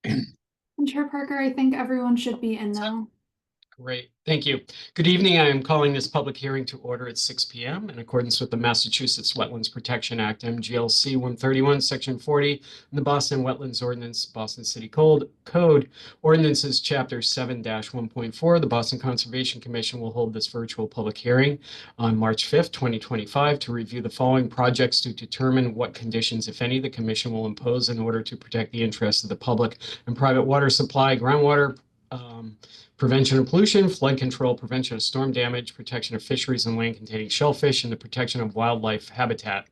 And Chair Parker, I think everyone should be in now. Great, thank you. Good evening. I am calling this public hearing to order at 6 p.m. in accordance with the Massachusetts Wetlands Protection Act, MGLC 131, Section 40, and the Boston Wetlands Ordinance, Boston City Code Ordinances, Chapter 7-1.4. The Boston Conservation Commission will hold this virtual public hearing on March 5th, 2025, to review the following projects to determine what conditions, if any, the Commission will impose in order to protect the interests of the public and private water supply, groundwater, prevention of pollution, flood control, prevention of storm damage, protection of fisheries and land containing shellfish, and the protection of wildlife habitat.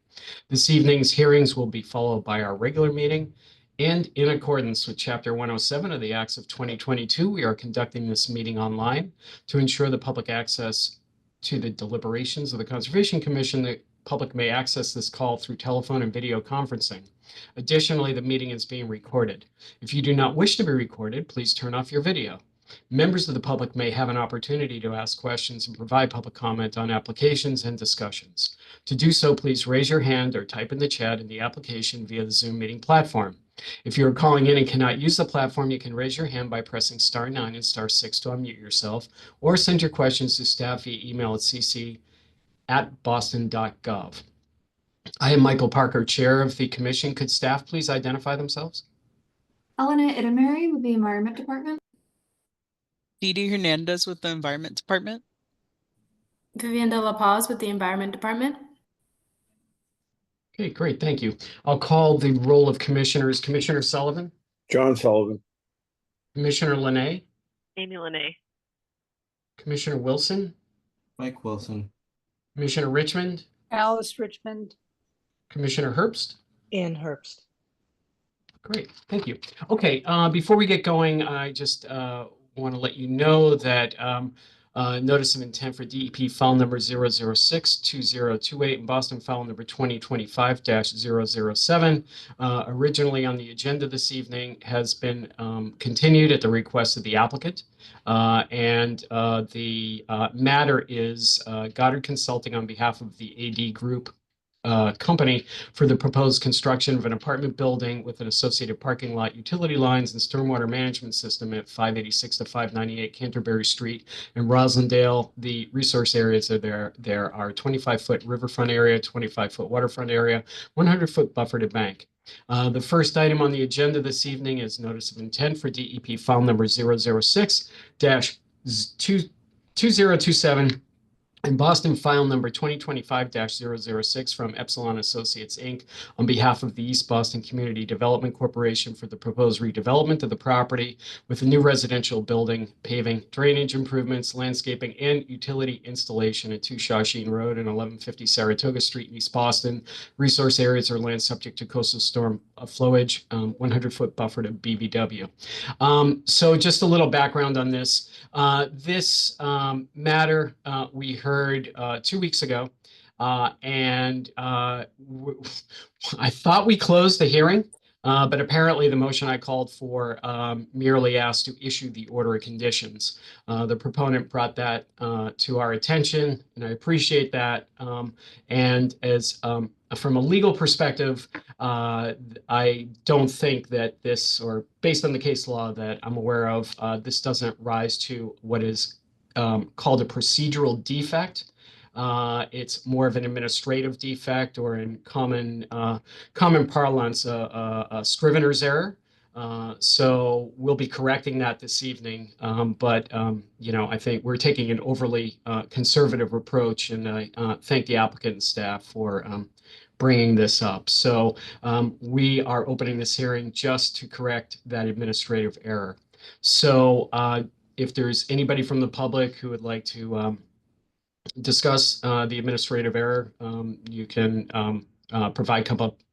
This evening's hearings will be followed by our regular meeting. And in accordance with Chapter 107 of the Acts of 2022, we are conducting this meeting online to ensure the public access to the deliberations of the Conservation Commission. The public may access this call through telephone and video conferencing. Additionally, the meeting is being recorded. If you do not wish to be recorded, please turn off your video. Members of the public may have an opportunity to ask questions and provide public comment on applications and discussions. To do so, please raise your hand or type in the chat in the application via the Zoom meeting platform. If you are calling in and cannot use the platform, you can raise your hand by pressing *9 and *6 to unmute yourself, or send your questions to staff via email at cc@boston.gov. I am Michael Parker, Chair of the Commission. Could staff please identify themselves? Elena Itamari with the Environment Department. Didi Hernandez with the Environment Department. Vivian De La Paz with the Environment Department. Okay, great, thank you. I'll call the roll of commissioners. Commissioner Sullivan? John Sullivan. Commissioner Linay? Amy Linay. Commissioner Wilson? Mike Wilson. Commissioner Richmond? Alice Richmond. Commissioner Herbst? Ann Herbst. Great, thank you. Okay, before we get going, I just want to let you know that notice of intent for DEP file number 0062028 and Boston file number 2025-007, originally on the agenda this evening, has been continued at the request of the applicant. The matter is Goddard Consulting on behalf of the AD Group company for the proposed construction of an apartment building with an associated parking lot, utility lines, and stormwater management system at 586 to 598 Canterbury Street in Roslindale. The resource areas are there are 25-foot riverfront area, 25-foot waterfront area, 100-foot buffered bank. The first item on the agenda this evening is notice of intent for DEP file number 006-2027 and Boston file number 2025-006 from Epsilon Associates, Inc. on behalf of the East Boston Community Development Corporation for the proposed redevelopment of the property with a new residential building, paving, drainage improvements, landscaping, and utility installation at 2 Shawshene Road and 1150 Saratoga Street in East Boston. Resource areas are land subject to coastal storm flowage, 100-foot buffer to BVW. So just a little background on this. This matter we heard 2 weeks ago, and I thought we closed the hearing, but apparently the motion I called for merely asked to issue the order of conditions. The proponent brought that to our attention, and I appreciate that. And as from a legal perspective, I don't think that this, or based on the case law that I'm aware of, this doesn't rise to what is called a procedural defect. It's more of an administrative defect, or in common parlance, a scrivener's error. So we'll be correcting that this evening. But I think we're taking an overly conservative approach, and I thank the applicant and staff for bringing this up. So we are opening this hearing just to correct that administrative error. So if there's anybody from the public who would like to discuss the administrative error, you can provide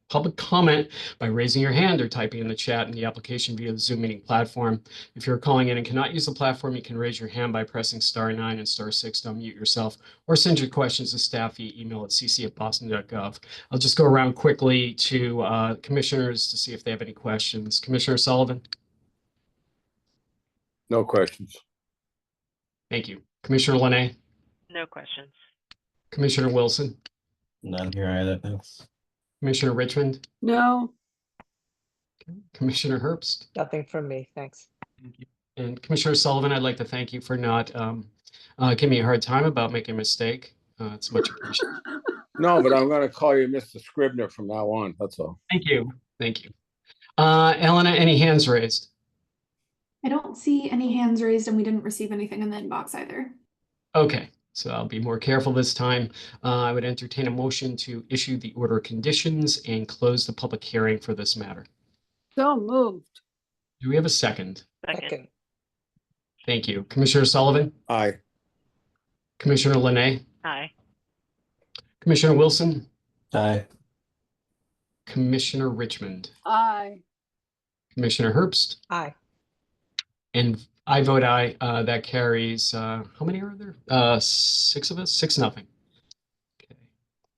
public comment by raising your hand or typing in the chat in the application via the Zoom meeting platform. If you're calling in and cannot use the platform, you can raise your hand by pressing *9 and *6 to unmute yourself, or send your questions to staff via email at cc@boston.gov. I'll just go around quickly to commissioners to see if they have any questions. Commissioner Sullivan? No questions. Thank you. Commissioner Linay? No questions. Commissioner Wilson? None here either, thanks. Commissioner Richmond? No. Commissioner Herbst. Nothing from me, thanks. And Commissioner Sullivan, I'd like to thank you for not giving me a hard time about making a mistake. It's much appreciated. No, but I'm gonna call you Mr. Scribner from now on, that's all. Thank you. Thank you. Elena, any hands raised? I don't see any hands raised and we didn't receive anything in the inbox either. Okay, so I'll be more careful this time. I would entertain a motion to issue the order of conditions and close the public hearing for this matter. So moved. Do we have a second? Second. Second. Thank you. Commissioner Sullivan, Aye. Commissioner Linay, Aye. Commissioner Wilson, Aye. Commissioner Richmond, Aye. Commissioner Herbst, Aye. and I vote aye. That carries, how many are there? 6 of us, 6-0.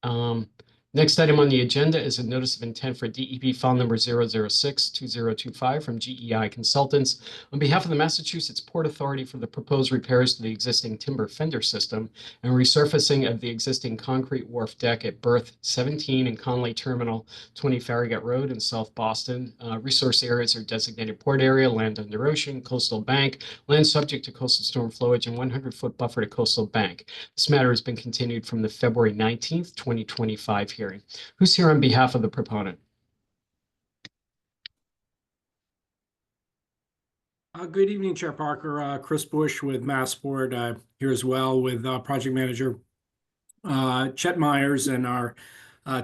Okay. Next item on the agenda is a notice of intent for DEP file number 006-2025 from GEI Consultants on behalf of the Massachusetts Port Authority for the proposed repairs to the existing timber fender system and resurfacing of the existing concrete wharf deck at berth 17 and Conley Terminal 20 Farragut Road in South Boston. Resource areas are designated port area, land under ocean, coastal bank, land subject to coastal storm flowage, and 100-foot buffer to coastal bank. This matter has been continued from the February 19th, 2025 hearing. Who's here on behalf of the proponent? Good evening, Chair Parker. Chris Bush with Massport here as well with Project Manager Chet Myers and our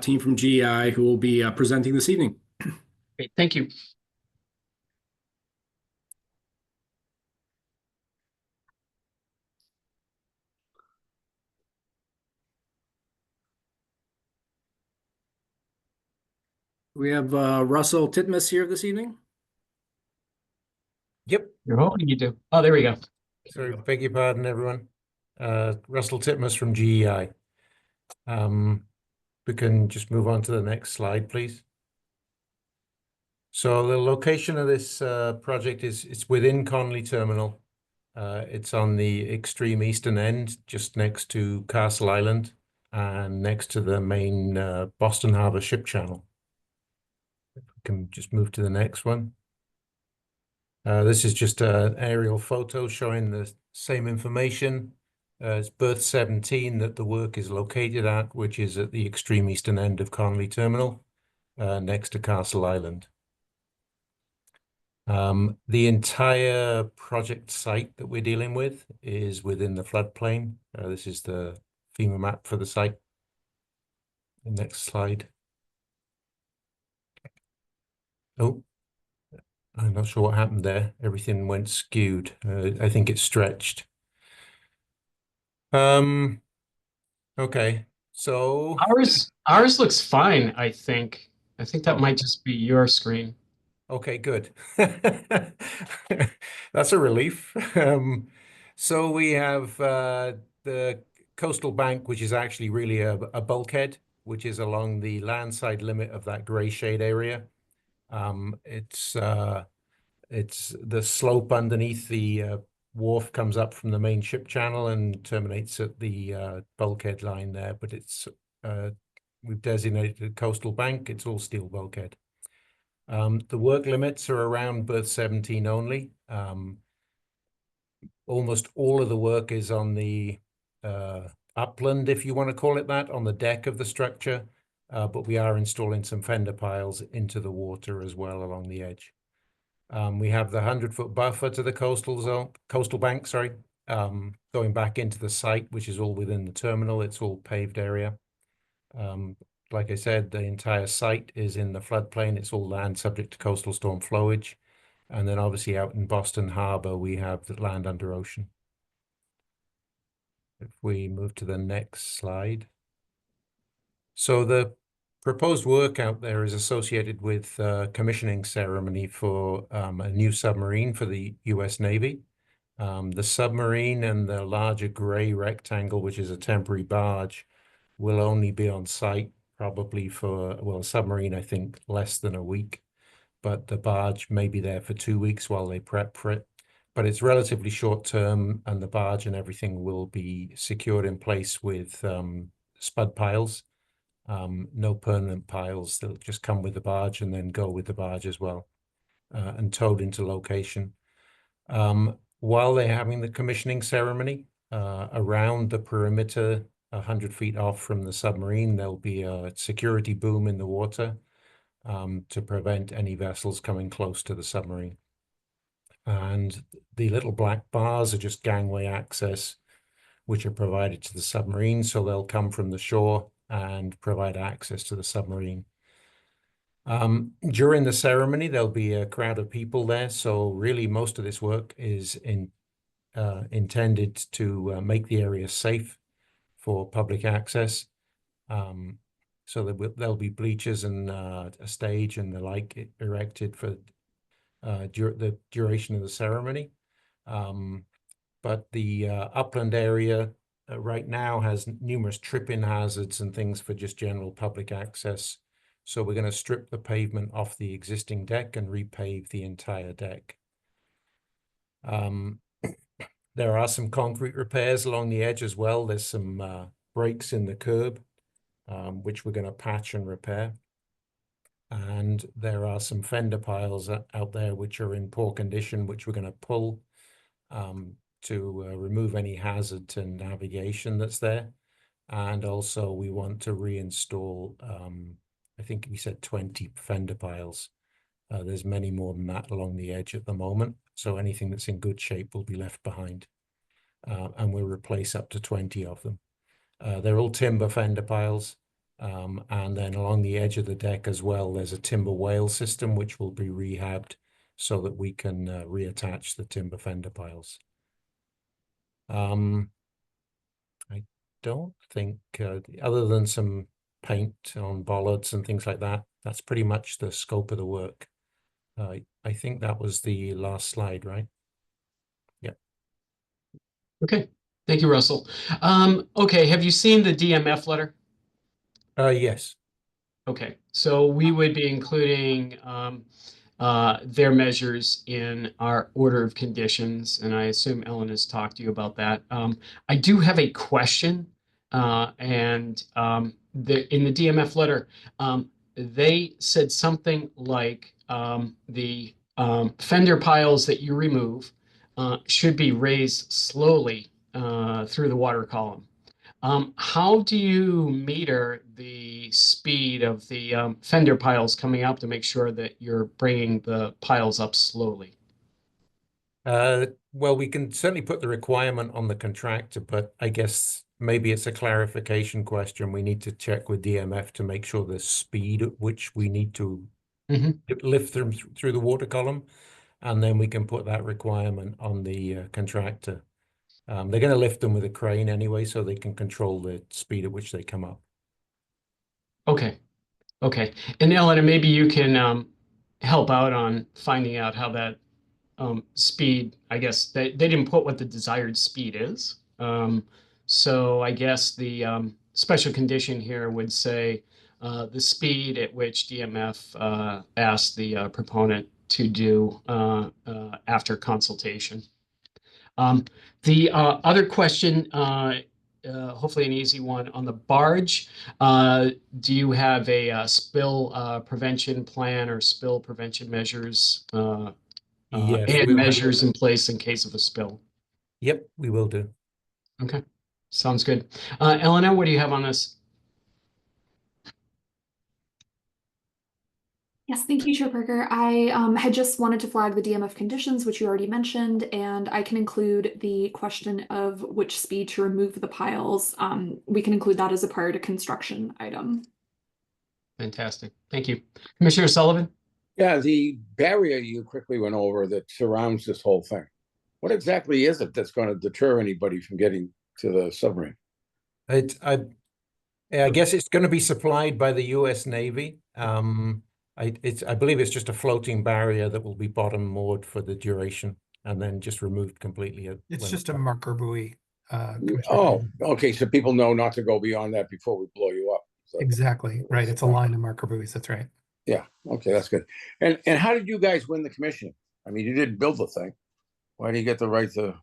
team from GEI who will be presenting this evening. Great, thank you. We have Russell Titmus here this evening. Yep. You're hoping you do. Oh, there we go. So beg your pardon, everyone. Russell Titmus from GEI. We can just move on to the next slide, please. So the location of this project is it's within Conley Terminal. It's on the extreme eastern end, just next to Castle Island and next to the main Boston Harbor ship channel. If we can just move to the next one. This is just an aerial photo showing the same information. It's berth 17 that the work is located at, which is at the extreme eastern end of Conley Terminal, next to Castle Island. The entire project site that we're dealing with is within the floodplain. This is the FEMA map for the site. The next slide. Oh, I'm not sure what happened there. Everything went skewed. I think it stretched. Okay, so Ours looks fine, I think. I think that might just be your screen. okay, good. That's a relief. So we have the coastal bank, which is actually really a bulkhead, which is along the landside limit of that gray shade area. It's the slope underneath the wharf comes up from the main ship channel and terminates at the bulkhead line there, but it's we've designated a coastal bank. It's all steel bulkhead. The work limits are around berth 17 only. Almost all of the work is on the upland, if you want to call it that, on the deck of the structure, but we are installing some fender piles into the water as well along the edge. We have the 100-foot buffer to the coastal bank, sorry, going back into the site, which is all within the terminal. It's all paved area. Like I said, the entire site is in the floodplain. It's all land subject to coastal storm flowage. And then obviously out in Boston Harbor, we have the land under ocean. If we move to the next slide. So the proposed work out there is associated with commissioning ceremony for a new submarine for the US Navy. The submarine and the larger gray rectangle, which is a temporary barge, will only be on site probably for, well, a submarine, I think, less than a week. But the barge may be there for 2 weeks while they prep for it. But it's relatively short term, and the barge and everything will be secured in place with spud piles. No permanent piles. They'll just come with the barge and then go with the barge as well. and towed into location. While they're having the commissioning ceremony, around the perimeter, 100 feet off from the submarine, there'll be a security boom in the water to prevent any vessels coming close to the submarine. And the little black bars are just gangway access, which are provided to the submarine. So they'll come from the shore and provide access to the submarine. During the ceremony, there'll be a crowd of people there. So really most of this work is intended to make the area safe for public access. So there'll be bleachers and a stage and the like erected for the duration of the ceremony. But the upland area right now has numerous tripping hazards and things for just general public access. So we're going to strip the pavement off the existing deck and repave the entire deck. There are some concrete repairs along the edge as well. There's some breaks in the curb, which we're going to patch and repair. And there are some fender piles out there which are in poor condition, which we're going to pull to remove any hazard to navigation that's there. And also we want to reinstall, I think we said 20 fender piles. There's many more than that along the edge at the moment. So anything that's in good shape will be left behind. And we'll replace up to 20 of them. They're all timber fender piles. And then along the edge of the deck as well, there's a timber whale system which will be rehabbed so that we can reattach the timber fender piles. I don't think, other than some paint on bollards and things like that, that's pretty much the scope of the work. I think that was the last slide, right? Yeah. Okay, thank you, Russell. Okay, have you seen the DMF letter? Yes. Okay, so we would be including their measures in our order of conditions, and I assume Ellen has talked to you about that. I do have a question, and in the DMF letter, they said something like the fender piles that you remove should be raised slowly through the water column. How do you meter the speed of the fender piles coming up to make sure that you're bringing the piles up slowly? Well, we can certainly put the requirement on the contractor, but I guess maybe it's a clarification question. We need to check with DMF to make sure the speed at which we need to lift them through the water column, and then we can put that requirement on the contractor. They're going to lift them with a crane anyway, so they can control the speed at which they come up. Okay. Okay. And Ellen, maybe you can help out on finding out how that speed, I guess they didn't put what the desired speed is. So I guess the special condition here would say the speed at which DMF asked the proponent to do after consultation. The other question, hopefully an easy one, on the barge. Do you have a spill prevention plan or spill prevention measures Yes, and we will. measures in place in case of a spill? Yep, we will do. Okay, sounds good. Eleanor, what do you have on this? Yes, thank you, Chair Parker. I had just wanted to flag the DMF conditions, which you already mentioned, and I can include the question of which speed to remove the piles. We can include that as a prior to construction item. Fantastic. Thank you. Commissioner Sullivan? Yeah, the barrier you quickly went over that surrounds this whole thing. What exactly is it that's going to deter anybody from getting to the submarine? I guess it's going to be supplied by the U.S. Navy. I believe it's just a floating barrier that will be bottom moored for the duration and then just removed completely. It's just a marker buoy. Oh, okay. So people know not to go beyond that before we blow you up. So, Exactly, right. It's a line of marker buoys. That's right. yeah. Okay, that's good. And how did you guys win the commission? I mean, you didn't build the thing. Why do you get the right to?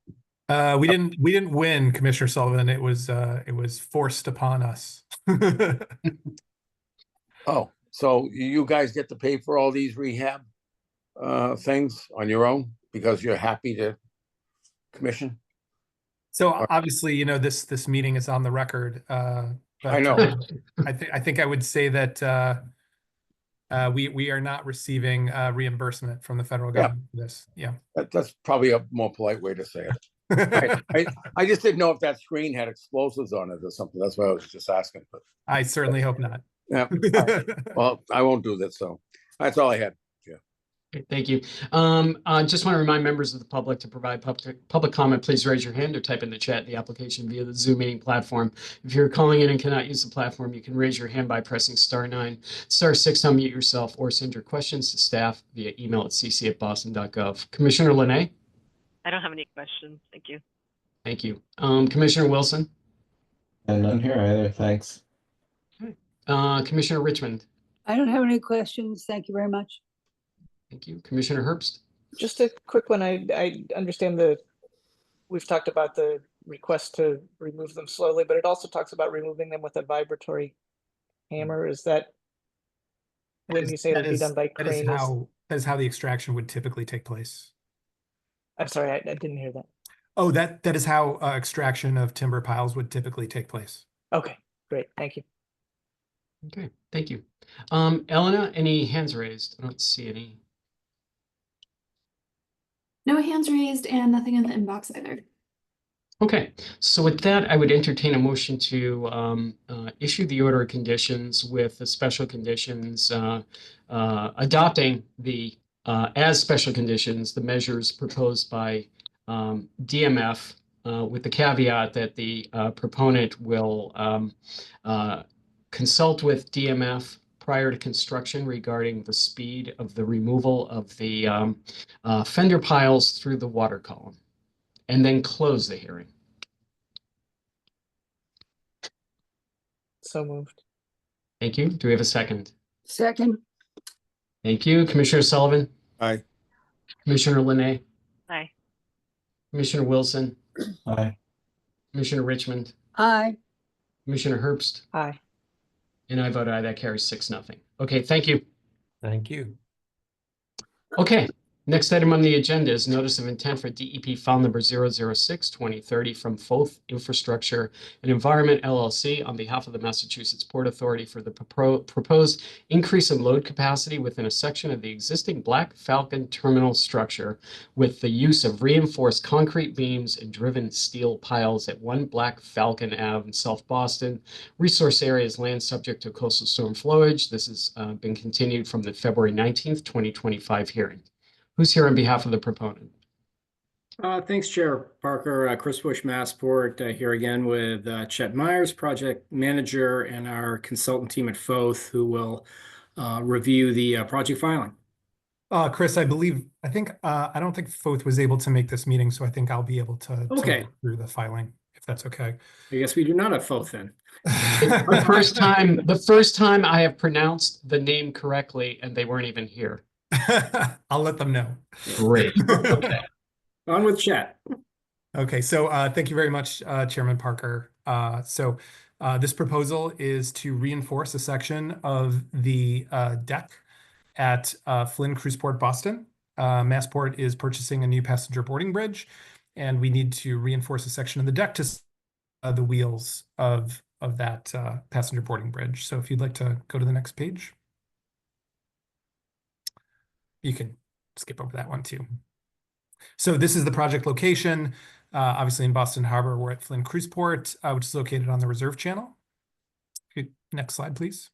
We didn't win, Commissioner Sullivan. It was forced upon us. Oh, so you guys get to pay for all these rehab? things on your own because you're happy to commission? So obviously, this meeting is on the record. I But know. I think I would say that we are not receiving reimbursement from the federal Yeah. government for this. Yeah. That's probably a more polite way to say it. I just didn't know if that screen had explosives on it or something. That's why I was just asking. But I certainly hope not. yeah, well, I won't do that. So that's all I had. Okay, thank you. Just want to remind members of the public to provide public comment. Please raise your hand or type in the chat the application via the Zoom meeting platform. If you're calling in and cannot use the platform, you can raise your hand by pressing *9, *6 to unmute yourself, or send your questions to staff via email at cc@boston.gov. Commissioner Linay? I don't have any questions. Thank you. Thank you. Commissioner Wilson? And none here either, thanks. Commissioner Richmond? I don't have any questions. Thank you very much. Thank you. Commissioner Herbst? Just a quick one. I understand we've talked about the request to remove them slowly, but it also talks about removing them with a vibratory hammer. Is that when you say it'll be done by crane? That is how the extraction would typically take place. I'm sorry, I didn't hear that. Oh, that is how extraction of timber piles would typically take place. Okay, great. Thank you. Okay, thank you. Elena, any hands raised? I don't see any. No hands raised and nothing in the inbox either. Okay, so with that, I would entertain a motion to issue the order of conditions with the special conditions, adopting the as special conditions, the measures proposed by DMF, with the caveat that the proponent will consult with DMF prior to construction regarding the speed of the removal of the fender piles through the water column, and then close the hearing. So moved. Thank you. Do we have a second? Second. Thank you. Commissioner Sullivan? Aye. Commissioner Linay? Aye. Commissioner Wilson? Aye. Commissioner Richmond? Aye. Commissioner Herbst? Aye. And I vote aye. That carries 6-0. Okay, thank you. Thank you. Okay, next item on the agenda is notice of intent for DEP file number 006-2030 from Foth Infrastructure and Environment LLC on behalf of the Massachusetts Port Authority for the proposed increase in load capacity within a section of the existing Black Falcon terminal structure with the use of reinforced concrete beams and driven steel piles at 1 Black Falcon Ave in South Boston. Resource area is land subject to coastal storm flowage. This has been continued from the February 19th, 2025 hearing. Who's here on behalf of the proponent? Thanks, Chair Parker. Chris Bush, Massport, here again with Chet Myers, project manager, and our consultant team at Foth, who will review the project filing. Chris, I don't think Foth was able to make this meeting, so I think I'll be able to Okay. go through the filing, if that's okay. I guess we do not have Foth then. The first time I have pronounced the name correctly, and they weren't even here. I'll let them know. Great. Okay. On with Chet. Okay, so thank you very much, Chairman Parker. This proposal is to reinforce a section of the deck at Flynn Cruiseport, Boston. Massport is purchasing a new passenger boarding bridge, and we need to reinforce a section of the deck to the wheels of that passenger boarding bridge. So if you'd like to go to the next page. You can skip over that one too. So this is the project location. Obviously in Boston Harbor, we're at Flynn Cruiseport, which is located on the Reserve Channel. Next slide, please.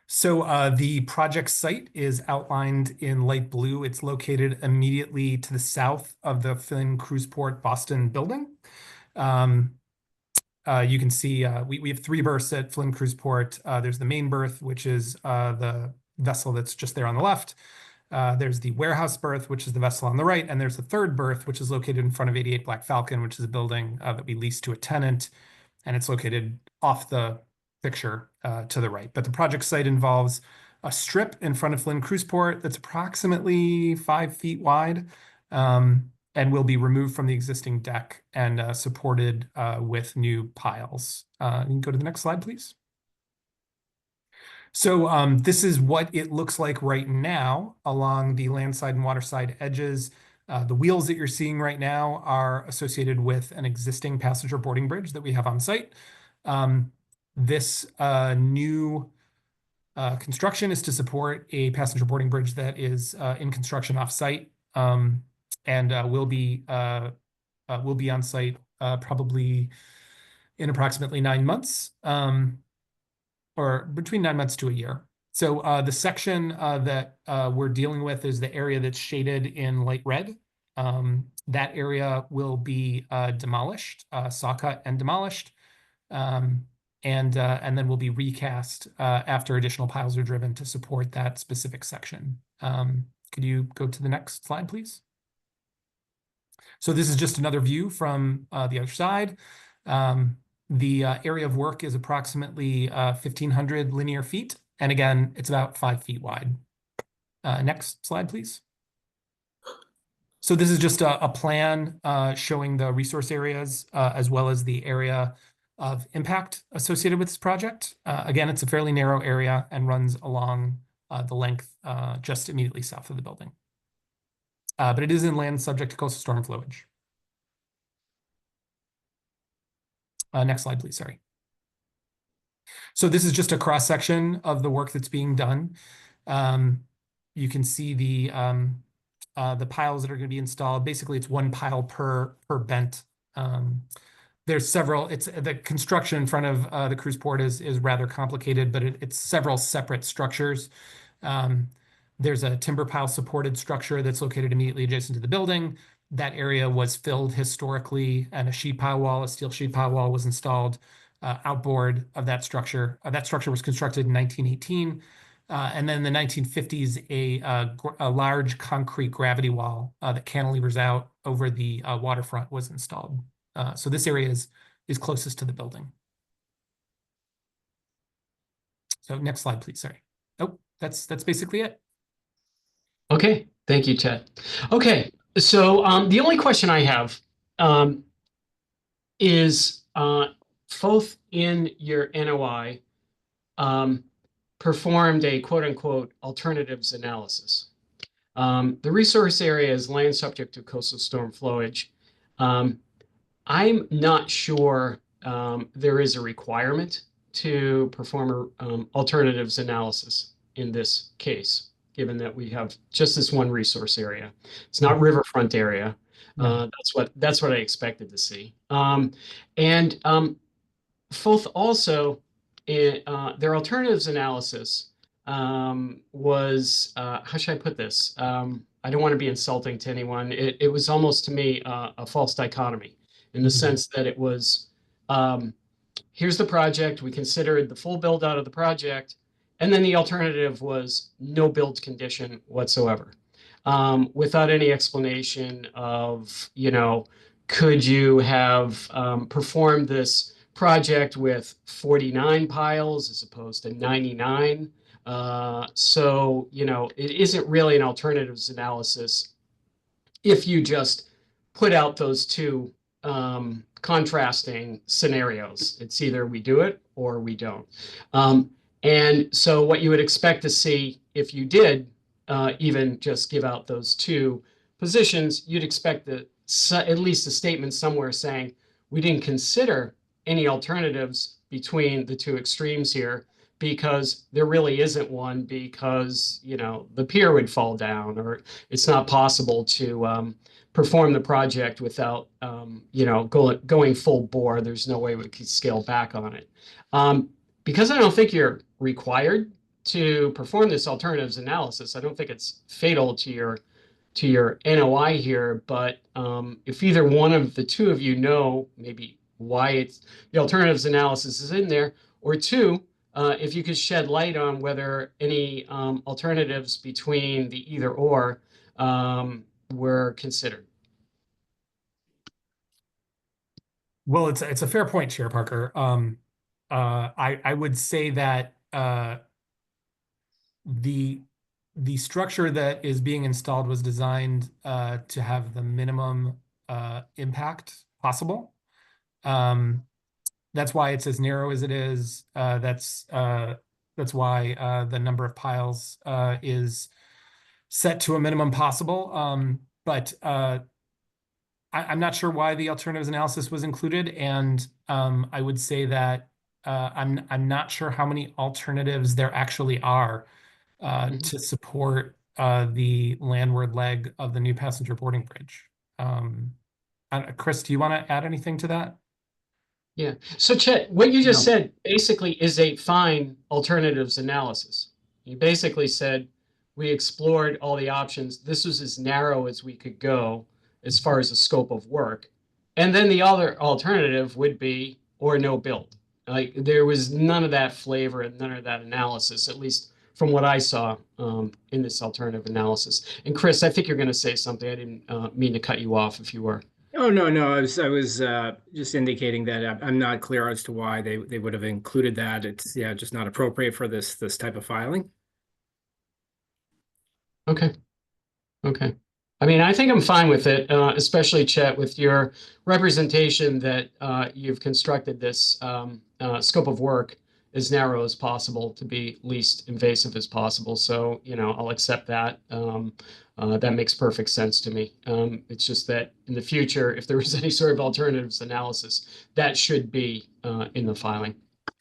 So the project site is outlined in light blue. It's located immediately to the south of the Flynn Cruiseport Boston building. You can see we have 3 berths at Flynn Cruiseport. There's the main berth, which is the vessel that's just there on the left. There's the warehouse berth, which is the vessel on the right, and there's the 3rd berth, which is located in front of 88 Black Falcon, which is a building that we lease to a tenant, and it's located off the picture to the right. But the project site involves a strip in front of Flynn Cruiseport that's approximately 5 feet wide, and will be removed from the existing deck and supported with new piles. You can go to the next slide, please. So this is what it looks like right now along the landside and waterside edges. The wheels that you're seeing right now are associated with an existing passenger boarding bridge that we have on site. This new construction is to support a passenger boarding bridge that is in construction off-site, and will be on site probably in approximately 9 months, or between 9 months to a year. So the section that we're dealing with is the area that's shaded in light red. That area will be demolished, saw cut and demolished, and then will be recast after additional piles are driven to support that specific section. Could you go to the next slide, please? So this is just another view from the other side. The area of work is approximately 1,500 linear feet. And again, it's about 5 feet wide. Next slide, please. So this is just a plan showing the resource areas as well as the area of impact associated with this project. Again, it's a fairly narrow area and runs along the length just immediately south of the building. But it is in land subject to coastal storm flowage. Next slide, please, sorry. So this is just a cross-section of the work that's being done. You can see the piles that are going to be installed. Basically, it's one pile per bent. There's several. It's the construction in front of the cruise port is rather complicated, but it's several separate structures. There's a timber pile supported structure that's located immediately adjacent to the building. That area was filled historically, and a sheet pile wall, a steel sheet pile wall, was installed outboard of that structure. That structure was constructed in 1918. And then in the 1950s, a large concrete gravity wall that cantilevers out over the waterfront was installed. So this area is closest to the building. So next slide, please. Sorry. Oh, that's basically it. Okay, thank you, Ted. Okay, so the only question I have is both in your NOI performed a quote-unquote alternatives analysis. The resource area is land subject to coastal storm flowage. I'm not sure there is a requirement to perform an alternatives analysis in this case, given that we have just this one resource area. It's not riverfront area. That's what I expected to see. FOLF also, their alternatives analysis was, how should I put this? I don't want to be insulting to anyone. It was almost to me a false dichotomy in the sense that it was, here's the project, we considered the full build out of the project, and then the alternative was no build condition whatsoever, without any explanation of, could you have performed this project with 49 piles as opposed to 99? So, it isn't really an alternatives analysis if you just put out those two contrasting scenarios. It's either we do it or we don't. And so what you would expect to see if you did even just give out those two positions, you'd expect at least a statement somewhere saying, we didn't consider any alternatives between the two extremes here because there really isn't one, because, the pier would fall down, or it's not possible to perform the project without, going full bore. There's no way we could scale back on it. Because I don't think you're required to perform this alternatives analysis, I don't think it's fatal to your NOI here. But if either one of the two of you know maybe why the alternatives analysis is in there, or two, if you could shed light on whether any alternatives between the either or were considered. Well, it's a fair point, Chair Parker. I would say that the structure that is being installed was designed to have the minimum impact possible. That's why it's as narrow as it is. That's That's why the number of piles is set to a minimum possible. But I'm not sure why the alternatives analysis was included, and I would say that I'm not sure how many alternatives there actually are to support the landward leg of the new passenger boarding bridge. Chris, do you want to add anything to that? Yeah. So Chet, what you just No. said basically is a fine alternatives analysis. You basically said we explored all the options. This was as narrow as we could go as far as the scope of work. And then the other alternative would be or no build. Like there was none of that flavor and none of that analysis, at least from what I saw in this alternative analysis. And Chris, I think you're going to say something. I didn't mean to cut you off if you were. Oh, no, no, I was just indicating that I'm not clear as to why they would have included that. It's, yeah, just not appropriate for this type of filing. Okay. Okay. I mean, I think I'm fine with it, especially Chet, with your representation that you've constructed this scope of work as narrow as possible to be least invasive as possible. So, you know, I'll accept that. That makes perfect sense to me. It's just that in the future, if there was any sort of alternatives analysis, that should be in the filing.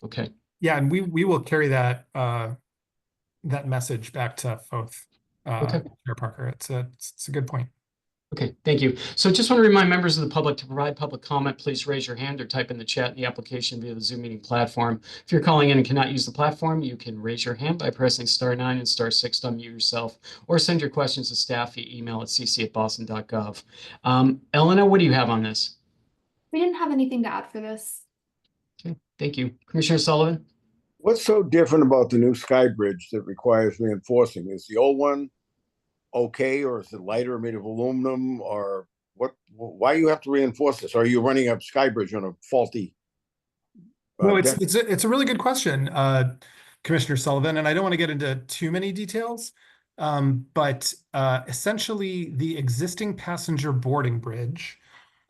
Okay. Yeah, and we will carry that that message back to both Chair Parker. It's a good point. Okay, thank you. So just want to remind members of the public to provide public comment, please raise your hand or type in the chat in the application via the Zoom meeting platform. If you're calling in and cannot use the platform, you can raise your hand by pressing *9 and *6 to unmute yourself, or send your questions to staff via email at cc@boston.gov. Elena, what do you have on this? We didn't have anything to add for this. Okay, thank you. Commissioner Sullivan? What's so different about the new Sky Bridge that requires reinforcing? Is the old one okay, or is it lighter, made of aluminum, or what? Why you have to reinforce this? Or are you running a Sky Bridge on a faulty? No, it's a really good question, Commissioner Sullivan, and I don't want to get into too many details, but essentially the existing passenger boarding bridge,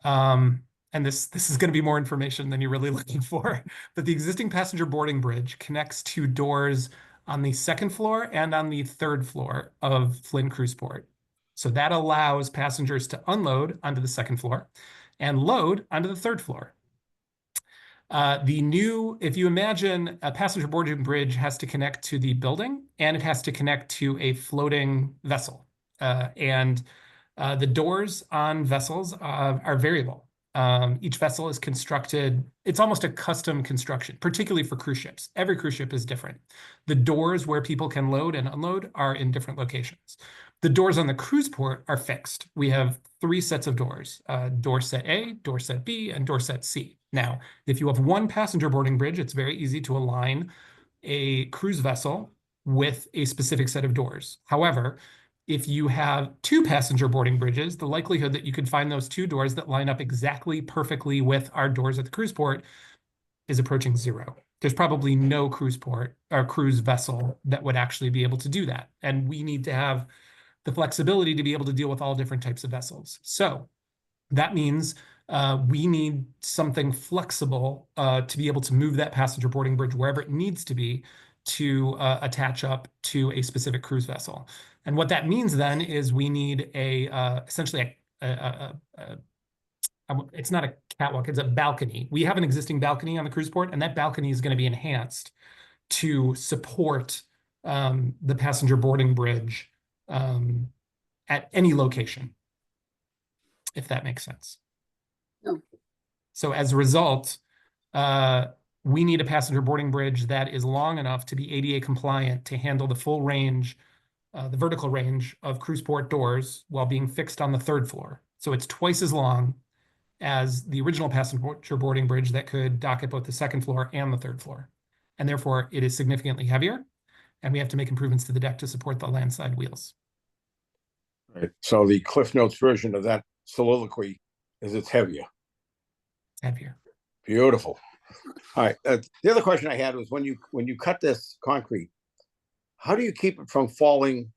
and this is going to be more information than you're really looking for, but the existing passenger boarding bridge connects to doors on the second floor and on the third floor of Flynn Cruiseport. So that allows passengers to unload onto the second floor and load onto the third floor. If you imagine a passenger boarding bridge has to connect to the building and it has to connect to a floating vessel. The doors on vessels are variable. Each vessel is constructed, it's almost a custom construction, particularly for cruise ships. Every cruise ship is different. The doors where people can load and unload are in different locations. The doors on the cruise port are fixed. We have 3 sets of doors, door set A, door set B, and door set C. Now, if you have one passenger boarding bridge, it's very easy to align a cruise vessel with a specific set of doors. However, if you have 2 passenger boarding bridges, the likelihood that you could find those 2 doors that line up exactly perfectly with our doors at the cruise port is approaching 0. There's probably no cruise port or cruise vessel that would actually be able to do that. And we need to have the flexibility to be able to deal with all different types of vessels. So that means we need something flexible to be able to move that passenger boarding bridge wherever it needs to be to attach up to a specific cruise vessel. And what that means then is we need essentially it's not a catwalk, it's a balcony. We have an existing balcony on the cruise port, and that balcony is going to be enhanced to support the passenger boarding bridge at any location, if that makes sense. No. So as a result, we need a passenger boarding bridge that is long enough to be ADA compliant to handle the full range, the vertical range of cruise port doors while being fixed on the 3rd floor. So it's twice as long as the original passenger boarding bridge that could dock at both the 2nd floor and the 3rd floor. And therefore, it is significantly heavier, and we have to make improvements to the deck to support the landside wheels. Right. So the Cliff Notes version of that soliloquy is it's heavier. Heavier. Beautiful. All right. The other question I had was when you cut this concrete, how do you keep it from falling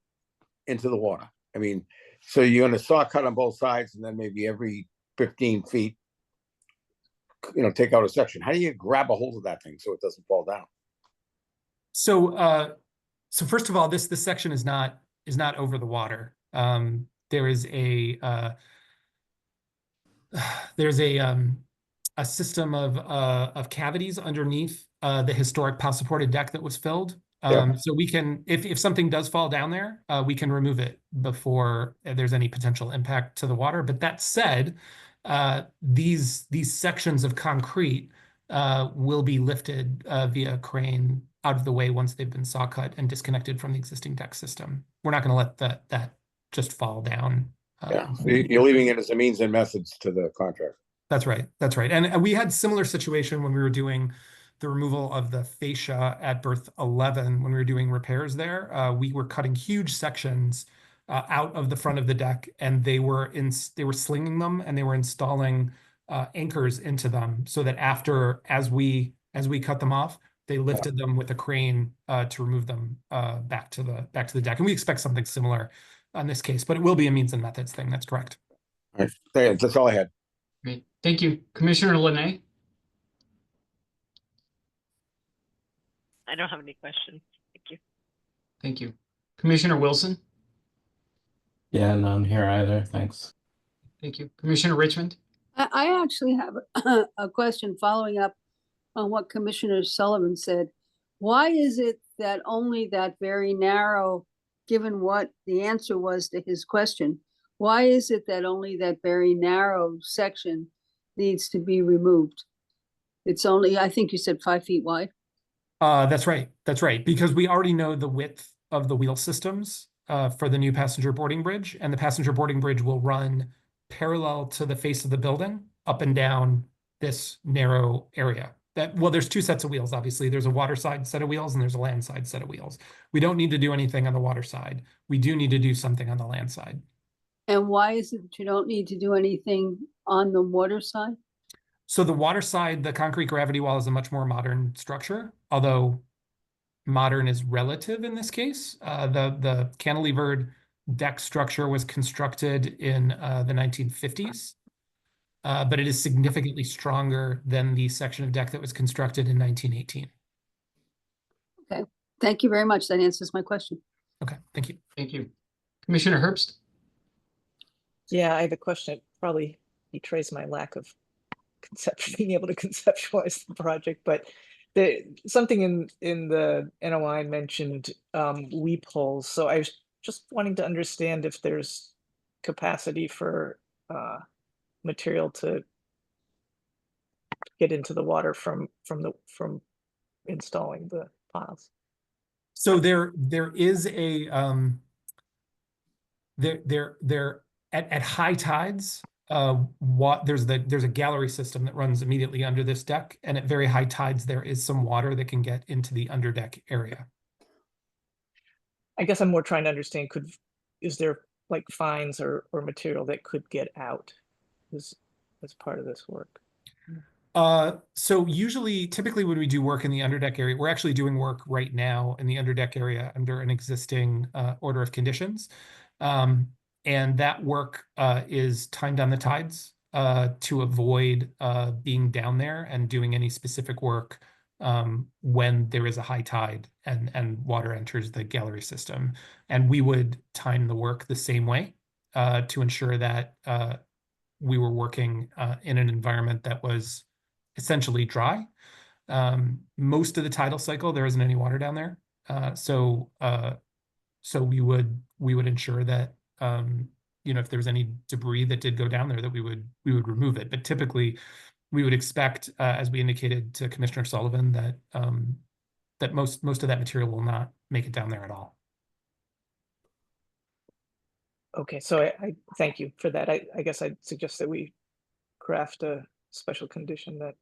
into the water? I mean, so you're going to saw cut on both sides, and then maybe every 15 feet, take out a section. How do you grab a hold of that thing so it doesn't fall down? So so first of all, this section is not over the water. There is there's a system of cavities underneath the historic pile supported deck that was filled. So we can, if something does fall down there, we can remove it before there's any potential impact to the water. But that said, these sections of concrete will be lifted via crane out of the way once they've been saw cut and disconnected from the existing deck system. We're not going to let that just fall down. Yeah, so you're leaving it as a means and methods to the contract. That's right. That's right. And we had similar situation when we were doing the removal of the fascia at berth 11 when we were doing repairs there. We were cutting huge sections out of the front of the deck, and they were slinging them, and they were installing anchors into them so that as we cut them off, they lifted them with a crane to remove them back to the deck. And we expect something similar on this case, but it will be a means and methods thing. That's correct. All right, that's all I had. Great. Thank you. Commissioner Linay? I don't have any questions. Thank you. Thank you. Commissioner Wilson? Yeah, none here either. Thanks. Thank you. Commissioner Richmond? I actually have a question following up on what Commissioner Sullivan said. Why is it that only that very narrow, given what the answer was to his question, why is it that only that very narrow section needs to be removed? It's only, I think you said 5 feet wide. That's right. That's right. Because we already know the width of the wheel systems for the new passenger boarding bridge, and the passenger boarding bridge will run parallel to the face of the building up and down this narrow area. Well, there's two sets of wheels, obviously. There's a water side set of wheels and there's a land side set of wheels. We don't need to do anything on the water side. We do need to do something on the land side. And why is it that you don't need to do anything on the water side? So the water side, the concrete gravity wall is a much more modern structure, although modern is relative in this case. The cantilevered deck structure was constructed in the 1950s, but it is significantly stronger than the section of deck that was constructed in 1918. Okay, thank you very much. That answers my question. Okay, thank you. Thank you. Commissioner Herbst? Yeah, I have a question. It probably betrays my lack of being able to conceptualize the project, but something in the NOI mentioned weep holes. So I was just wanting to understand if there's capacity for material to get into the water from installing the piles. So there is a there at high tides, there's a gallery system that runs immediately under this deck, and at very high tides there is some water that can get into the underdeck area. I guess I'm more trying to understand, is there like fines or material that could get out as part of this work? So typically when we do work in the underdeck area, we're actually doing work right now in the underdeck area under an existing order of conditions. And that work is timed on the tides to avoid being down there and doing any specific work when there is a high tide and water enters the gallery system. And we would time the work the same way to ensure that we were working in an environment that was essentially dry. Most of the tidal cycle, there isn't any water down there. So we would ensure that if there was any debris that did go down there, that we would remove it. But typically, we would expect, as we indicated to Commissioner Sullivan, that that most of that material will not make it down there at all. Okay, so I thank you for that. I guess I'd suggest that we craft a special condition that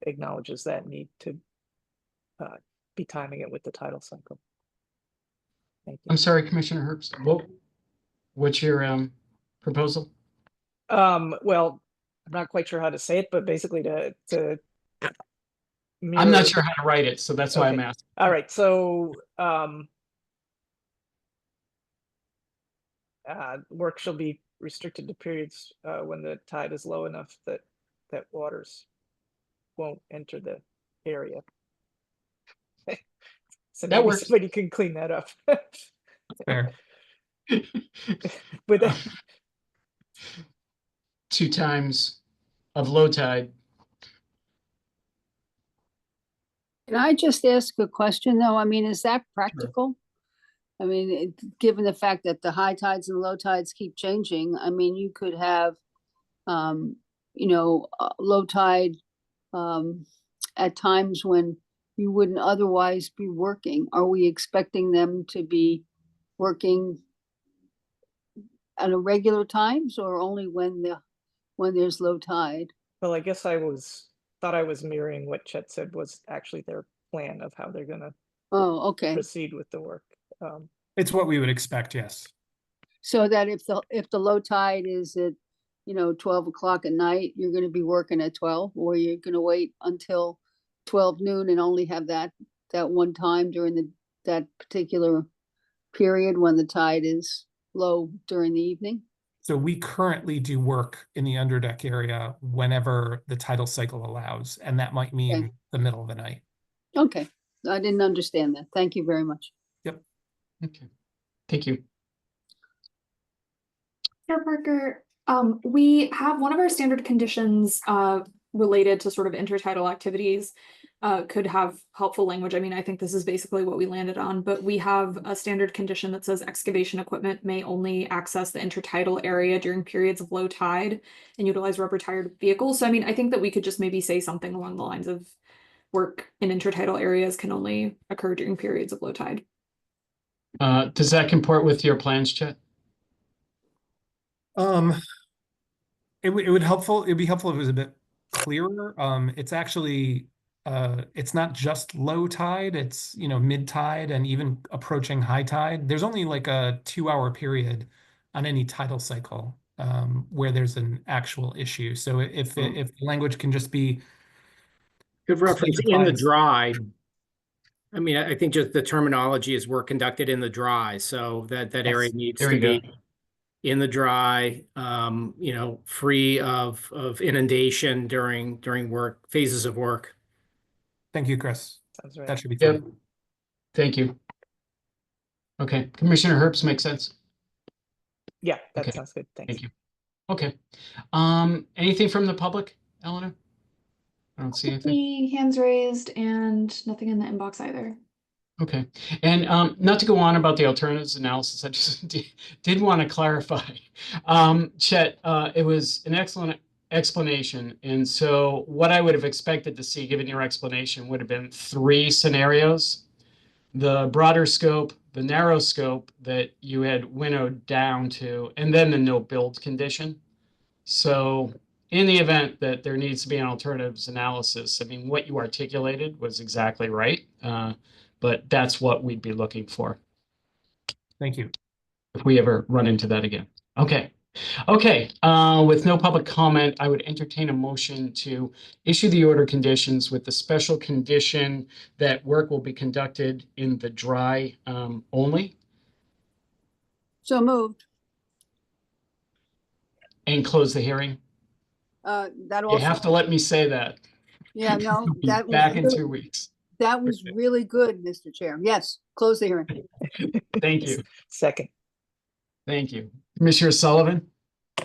acknowledges that need to be timing it with the tidal cycle. Thank you. I'm sorry, Commissioner Herbst. What's your proposal? Well, I'm not quite sure how to say it, but basically to I'm not sure how to write it, so that's why I'm asking. All right, so work shall be restricted to periods when the tide is low enough that waters won't enter the area. So That maybe works. somebody can clean that up. Fair. With Uh, 2 times of low tide. Can I just ask a question though? I mean, is that practical? I mean, given the fact that the high tides and low tides keep changing, I mean, you could have, low tide at times when you wouldn't otherwise be working. Are we expecting them to be working at a regular times or only when there's low tide? Well, I guess thought I was mirroring what Chet said was actually their plan of how they're gonna Oh, okay. proceed with the work. It's what we would expect, yes. So that if the low tide is at, 12 o'clock at night, you're gonna be working at 12, or you're gonna wait until 12 noon and only have that one time during that particular period when the tide is low during the evening? So we currently do work in the underdeck area whenever the tidal cycle allows, and that might mean the middle of the night. Okay, I didn't understand that. Thank you very much. Yep. Okay. Thank you. Chair Parker, we have one of our standard conditions related to sort of intertidal activities could have helpful language. I mean, I think this is basically what we landed on, but we have a standard condition that says excavation equipment may only access the intertidal area during periods of low tide and utilize rubber tired vehicles. So I mean, I think that we could just maybe say something along the lines of work in intertidal areas can only occur during periods of low tide. Does that comport with your plans, Chet? It would be helpful if it was a bit clearer. It's actually it's not just low tide, it's mid tide and even approaching high tide. There's only like a 2-hour period on any tidal cycle where there's an actual issue. So if the language can just be Good reference in the specifies- dry. I mean, I think just the terminology is work conducted in the dry, so that area needs There to you go. be in the dry, free of inundation during work, phases of work. Thank you, Chris. Sounds right. That should be Yep. fine. Thank you. Okay, Commissioner Herbst makes sense. Yeah, that Okay. sounds good. Thanks. Thank you. Okay. Anything from the public, Eleanor? I don't see anything. Any hands raised and nothing in the inbox either. Okay, and not to go on about the alternatives analysis, I just did want to clarify. Chet, it was an excellent explanation, and so what I would have expected to see, given your explanation, would have been 3 scenarios: the broader scope, the narrow scope that you had winnowed down to, and then the no build condition. So in the event that there needs to be an alternatives analysis, I mean, what you articulated was exactly right. But that's what we'd be looking for Thank you. if we ever run into that again. Okay. Okay. With no public comment, I would entertain a motion to issue the order conditions with the special condition that work will be conducted in the dry only, So moved. and close the hearing. That You also, have to let me say that. yeah, no, We'll be that back in was, 2 weeks. that was really good, Mr. Chair. Yes, close the hearing. Thank you. Second. Thank you. Commissioner Sullivan,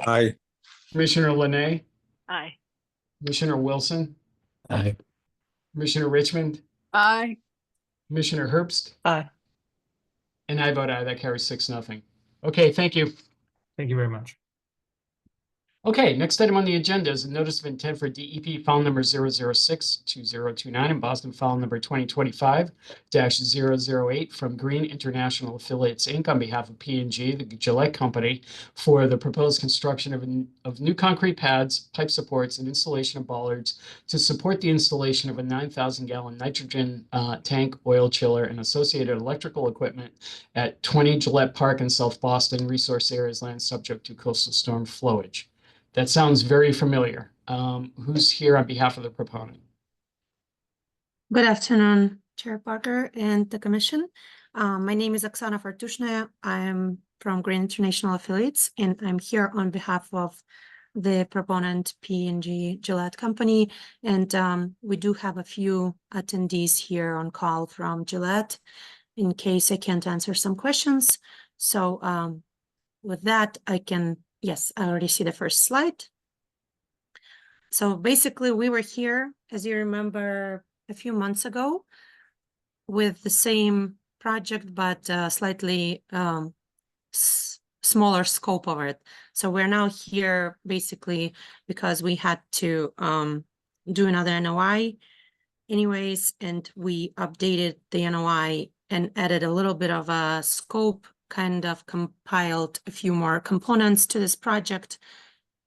Aye. Commissioner Linay, Aye. Commissioner Wilson, Aye. Commissioner Richmond, Aye. Commissioner Herbst, Aye. and I vote aye. That carries 6-0. Okay, thank you. Thank you very much. Okay, next item on the agenda is a notice of intent for DEP file number 006-2029 and Boston file number 2025-008 from Green International Affiliates, Inc. on behalf of P&G, the Gillette Company, for the proposed construction of new concrete pads, pipe supports, and installation of bollards to support the installation of a 9,000-gallon nitrogen tank, oil chiller, and associated electrical equipment at 20 Gillette Park in South Boston, resource areas land subject to coastal storm flowage. That sounds very familiar. Who's here on behalf of the proponent? Good afternoon, Chair Parker and the Commission. My name is Oksana Fartushnaya. I am from Green International Affiliates, and I'm here on behalf of the proponent P&G Gillette Company, and we do have a few attendees here on call from Gillette in case I can't answer some questions. So with that, yes, I already see the first slide. So basically, we were here, as you remember, a few months ago with the same project, but slightly smaller scope of it. So we're now here basically because we had to do another NOI anyways, and we updated the NOI and added a little bit of a scope, kind of compiled a few more components to this project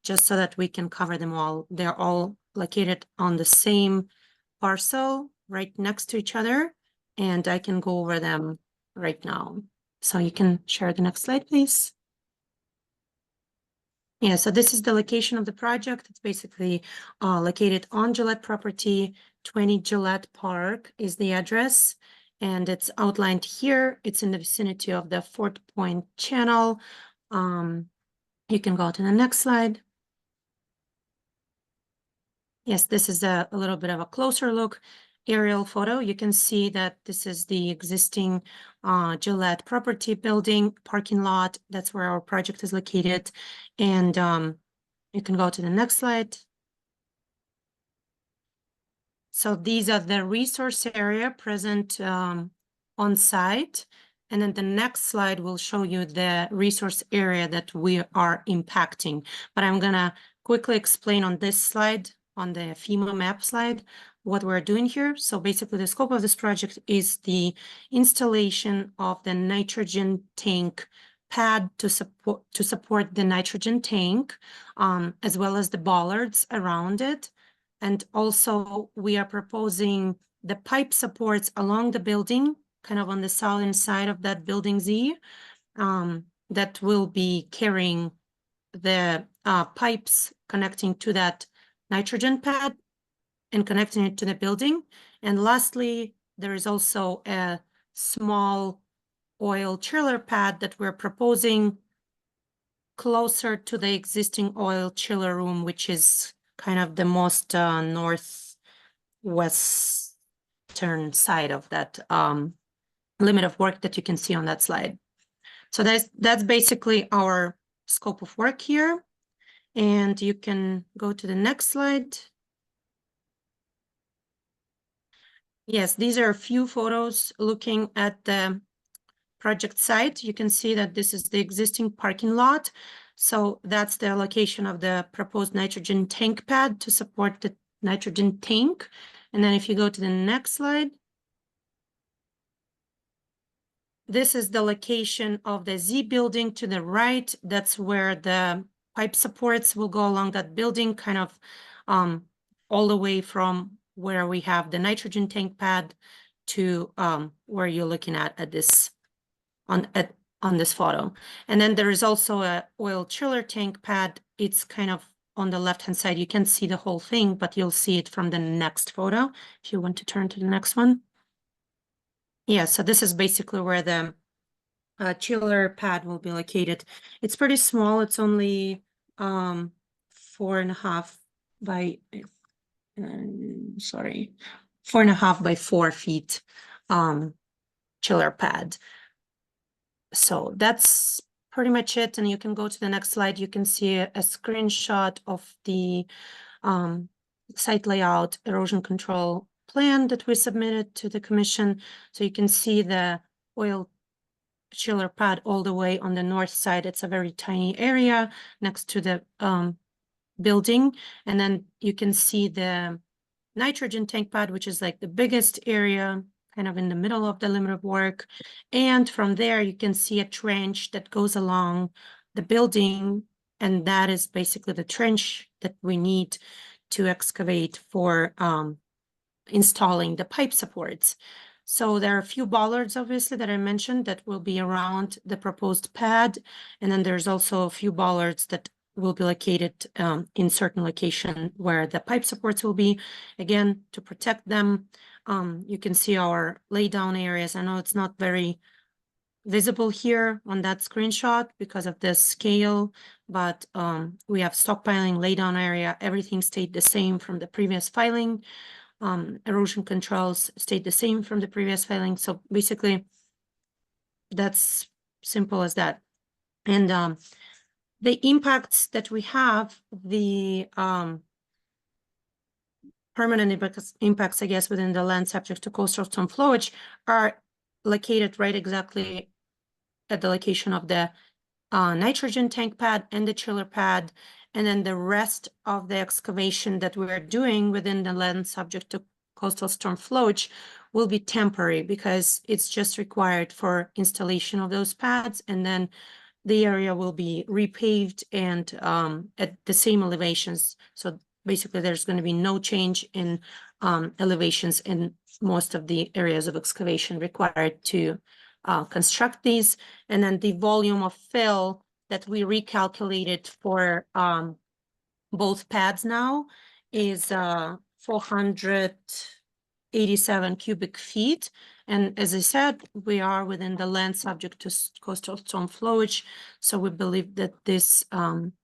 just so that we can cover them all. They're all located on the same parcel right next to each other, and I can go over them right now. So you can share the next slide, please. Yeah, so this is the location of the project. It's basically located on Gillette property. 20 Gillette Park is the address, and it's outlined here. It's in the vicinity of the Fort Point Channel. You can go to the next slide. Yes, this is a little bit of a closer look aerial photo. You can see that this is the existing Gillette property building parking lot. That's where our project is located. And you can go to the next slide. So these are the resource area present on site. And then the next slide will show you the resource area that we are impacting. But I'm gonna quickly explain on this slide, on the FEMA map slide, what we're doing here. So basically the scope of this project is the installation of the nitrogen tank pad to support the nitrogen tank, as well as the bollards around it. And also we are proposing the pipe supports along the building, kind of on the southern side of that building Z, that will be carrying the pipes connecting to that nitrogen pad and connecting it to the building. And lastly, there is also a small oil chiller pad that we're proposing closer to the existing oil chiller room, which is kind of the most northwestern side of that limit of work that you can see on that slide. So that's basically our scope of work here. And you can go to the next slide. Yes, these are a few photos looking at the project site. You can see that this is the existing parking lot. So that's the location of the proposed nitrogen tank pad to support the nitrogen tank. And then if you go to the next slide, this is the location of the Z building to the right. That's where the pipe supports will go along that building, kind of all the way from where we have the nitrogen tank pad to where you're looking at this on this photo. And then there is also a oil chiller tank pad. It's kind of on the left-hand side. You can't see the whole thing, but you'll see it from the next photo. If you want to turn to the next one. Yeah, so this is basically where the chiller pad will be located. It's pretty small. It's only 4.5 by 4.5 by 4 feet chiller pad. So that's pretty much it. And you can go to the next slide. You can see a screenshot of the site layout erosion control plan that we submitted to the commission. So you can see the oil chiller pad all the way on the north side. It's a very tiny area next to the building. And then you can see the nitrogen tank pad, which is like the biggest area, kind of in the middle of the limit of work. And from there, you can see a trench that goes along the building. And that is basically the trench that we need to excavate for installing the pipe supports. So there are a few bollards, obviously, that I mentioned that will be around the proposed pad. And then there's also a few bollards that will be located in certain location where the pipe supports will be, again, to protect them. You can see our lay down areas. I know it's not very visible here on that screenshot because of the scale, but we have stockpiling, laydown area, everything stayed the same from the previous filing. Erosion controls stayed the same from the previous filing. So basically, that's simple as that. And the impacts that we have, the permanent impacts, I guess, within the land subject to coastal storm flowage are located right exactly at the location of the nitrogen tank pad and the chiller pad. And then the rest of the excavation that we're doing within the land subject to coastal storm flowage will be temporary because it's just required for installation of those pads. And then the area will be repaved and at the same elevations. So basically there's going to be no change in elevations in most of the areas of excavation required to construct these. And then the volume of fill that we recalculated for both pads now is 487 cubic feet. And as I said, we are within the land subject to coastal storm flowage. So we believe that this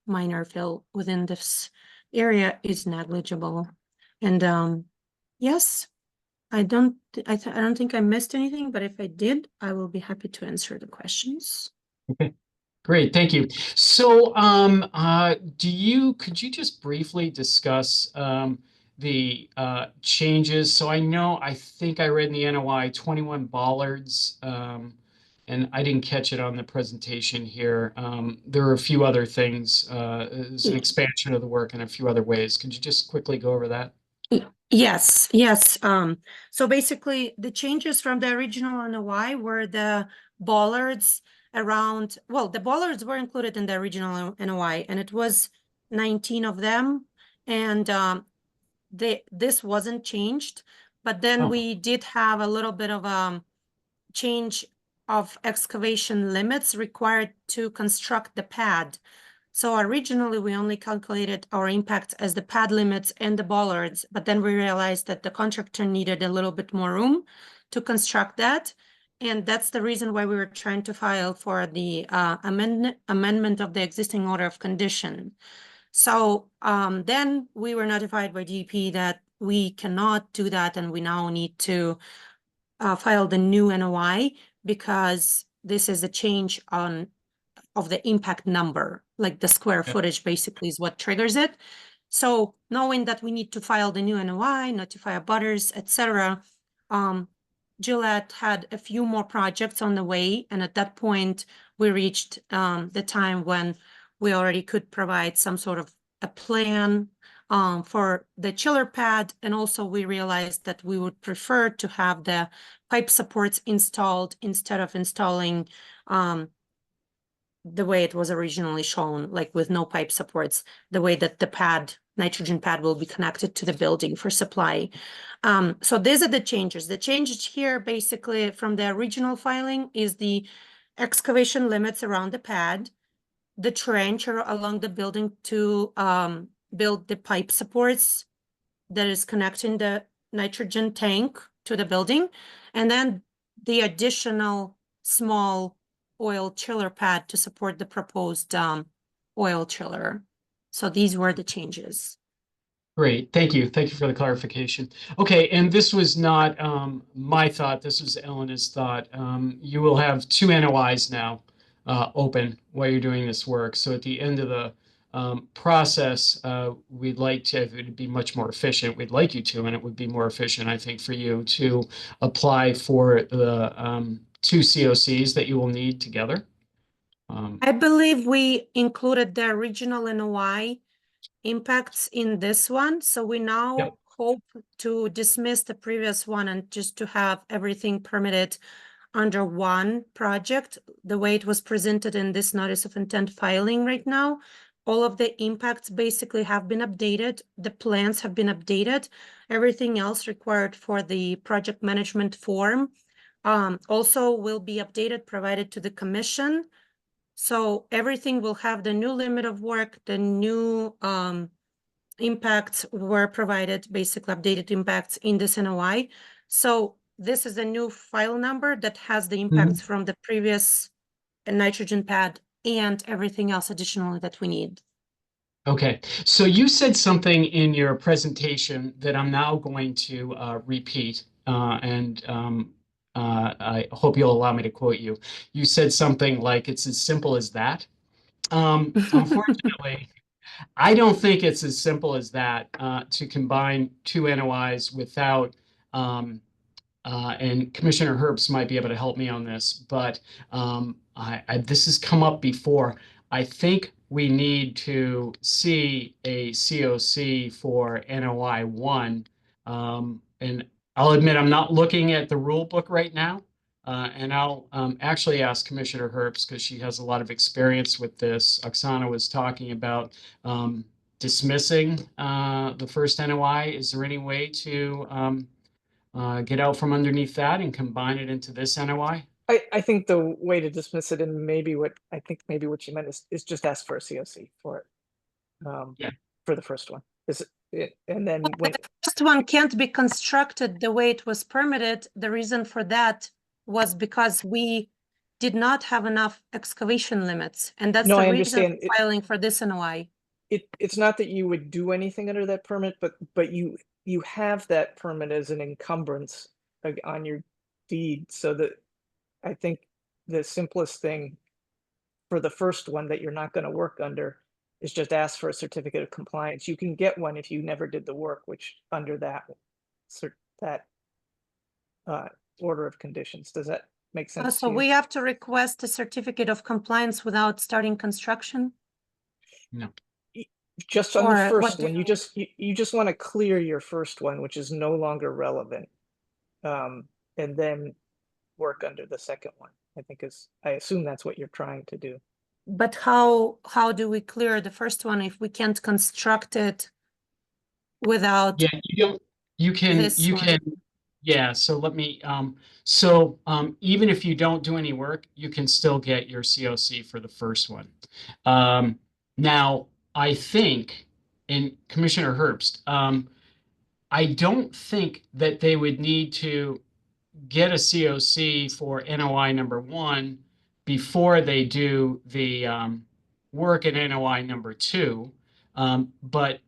minor fill within this area is negligible. And yes, I don't think I missed anything, but if I did, I will be happy to answer the questions. Okay, great, thank you. So could you just briefly discuss the changes? So I think I read in the NOI 21 bollards, and I didn't catch it on the presentation here. There are a few other things, there's an expansion of the work in a few other ways. Could you just quickly go over that? Yes. So basically the changes from the original NOI were the bollards around, well, the bollards were included in the original NOI and it was 19 of them. And this wasn't changed, but then we did have a little bit of change of excavation limits required to construct the pad. So originally we only calculated our impact as the pad limits and the bollards, but then we realized that the contractor needed a little bit more room to construct that. And that's the reason why we were trying to file for the amendment of the existing order of condition. So then we were notified by DEP that we cannot do that and we now need to file the new NOI because this is a change of the impact number, like the square footage basically is what triggers it. So knowing that we need to file the new NOI, notify abutters, etc., Gillette had a few more projects on the way. And at that point, we reached the time when we already could provide some sort of a plan for the chiller pad. And also we realized that we would prefer to have the pipe supports installed instead of installing the way it was originally shown, like with no pipe supports, the way that the pad, nitrogen pad, will be connected to the building for supply. So these are the changes. The changes here basically from the original filing is the excavation limits around the pad, the trench along the building to build the pipe supports that is connecting the nitrogen tank to the building, and then the additional small oil chiller pad to support the proposed oil chiller. So these were the changes. Great, thank you. Thank you for the clarification. Okay, and this was not my thought, this was Elena's thought. You will have 2 NOIs now open while you're doing this work. So at the end of the process, we'd like to, if it would be much more efficient, we'd like you to, and it would be more efficient, I think, for you to apply for the 2 COCs that you will need together. I believe we included the original NOI impacts in this one. So we now hope to dismiss the previous one and just to have everything permitted under one project, the way it was presented in this notice of intent filing right now. All of the impacts basically have been updated. The plans have been updated. Everything else required for the project management form also will be updated, provided to the commission. So everything will have the new limit of work, the new impacts were provided, basically updated impacts in this NOI. So this is a new file number that has the impacts from the previous nitrogen pad and everything else additionally that we need. Okay, so you said something in your presentation that I'm now going to repeat, and I hope you'll allow me to quote you. You said something like it's as simple as that. Unfortunately, I don't think it's as simple as that to combine two NOIs without, and Commissioner Herbst might be able to help me on this, but this has come up before. I think we need to see a COC for NOI 1. And I'll admit I'm not looking at the rule book right now. And I'll actually ask Commissioner Herbst because she has a lot of experience with this. Oksana was talking about dismissing the first NOI. Is there any way to get out from underneath that and combine it into this NOI? I think the way to dismiss it, and maybe what you meant is just ask for a COC for it. For the first one. And then when the first one can't be constructed the way it was permitted, the reason for that was because we did not have enough excavation limits. And that's No, the I reason understand. for filing for this NOI. It's not that you would do anything under that permit, but you have that permit as an encumbrance on your deed, so that I think the simplest thing for the first one that you're not going to work under is just ask for a certificate of compliance. You can get one if you never did the work, which under that order of conditions. Does that make sense? So we have to request a certificate of compliance without starting construction? No. Just on the Or first what one, you just want to clear your first one, which is no longer relevant, and then work under the second one. I assume that's what you're trying to do. But how do we clear the first one if we can't construct it without? Yeah, you can. Yeah, so let me, even if you don't do any work, you can still get your COC for the first one. Now, I think, and Commissioner Herbst, I don't think that they would need to get a COC for NOI number 1 before they do the work at NOI number 2. But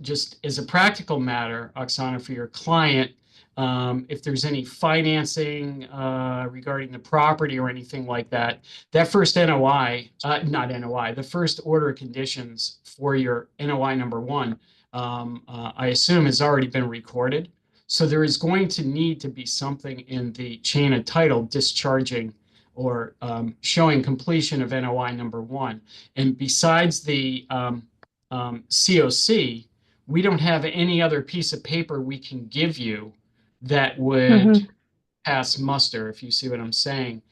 just as a practical matter, Oksana, for your client, if there's any financing regarding the property or anything like that, that first NOI, the first order of conditions for your NOI number 1, I assume has already been recorded. So there is going to need to be something in the chain of title discharging or showing completion of NOI number 1. And besides the COC, we don't have any other piece of paper we can give you that would pass muster, if you see what I'm saying.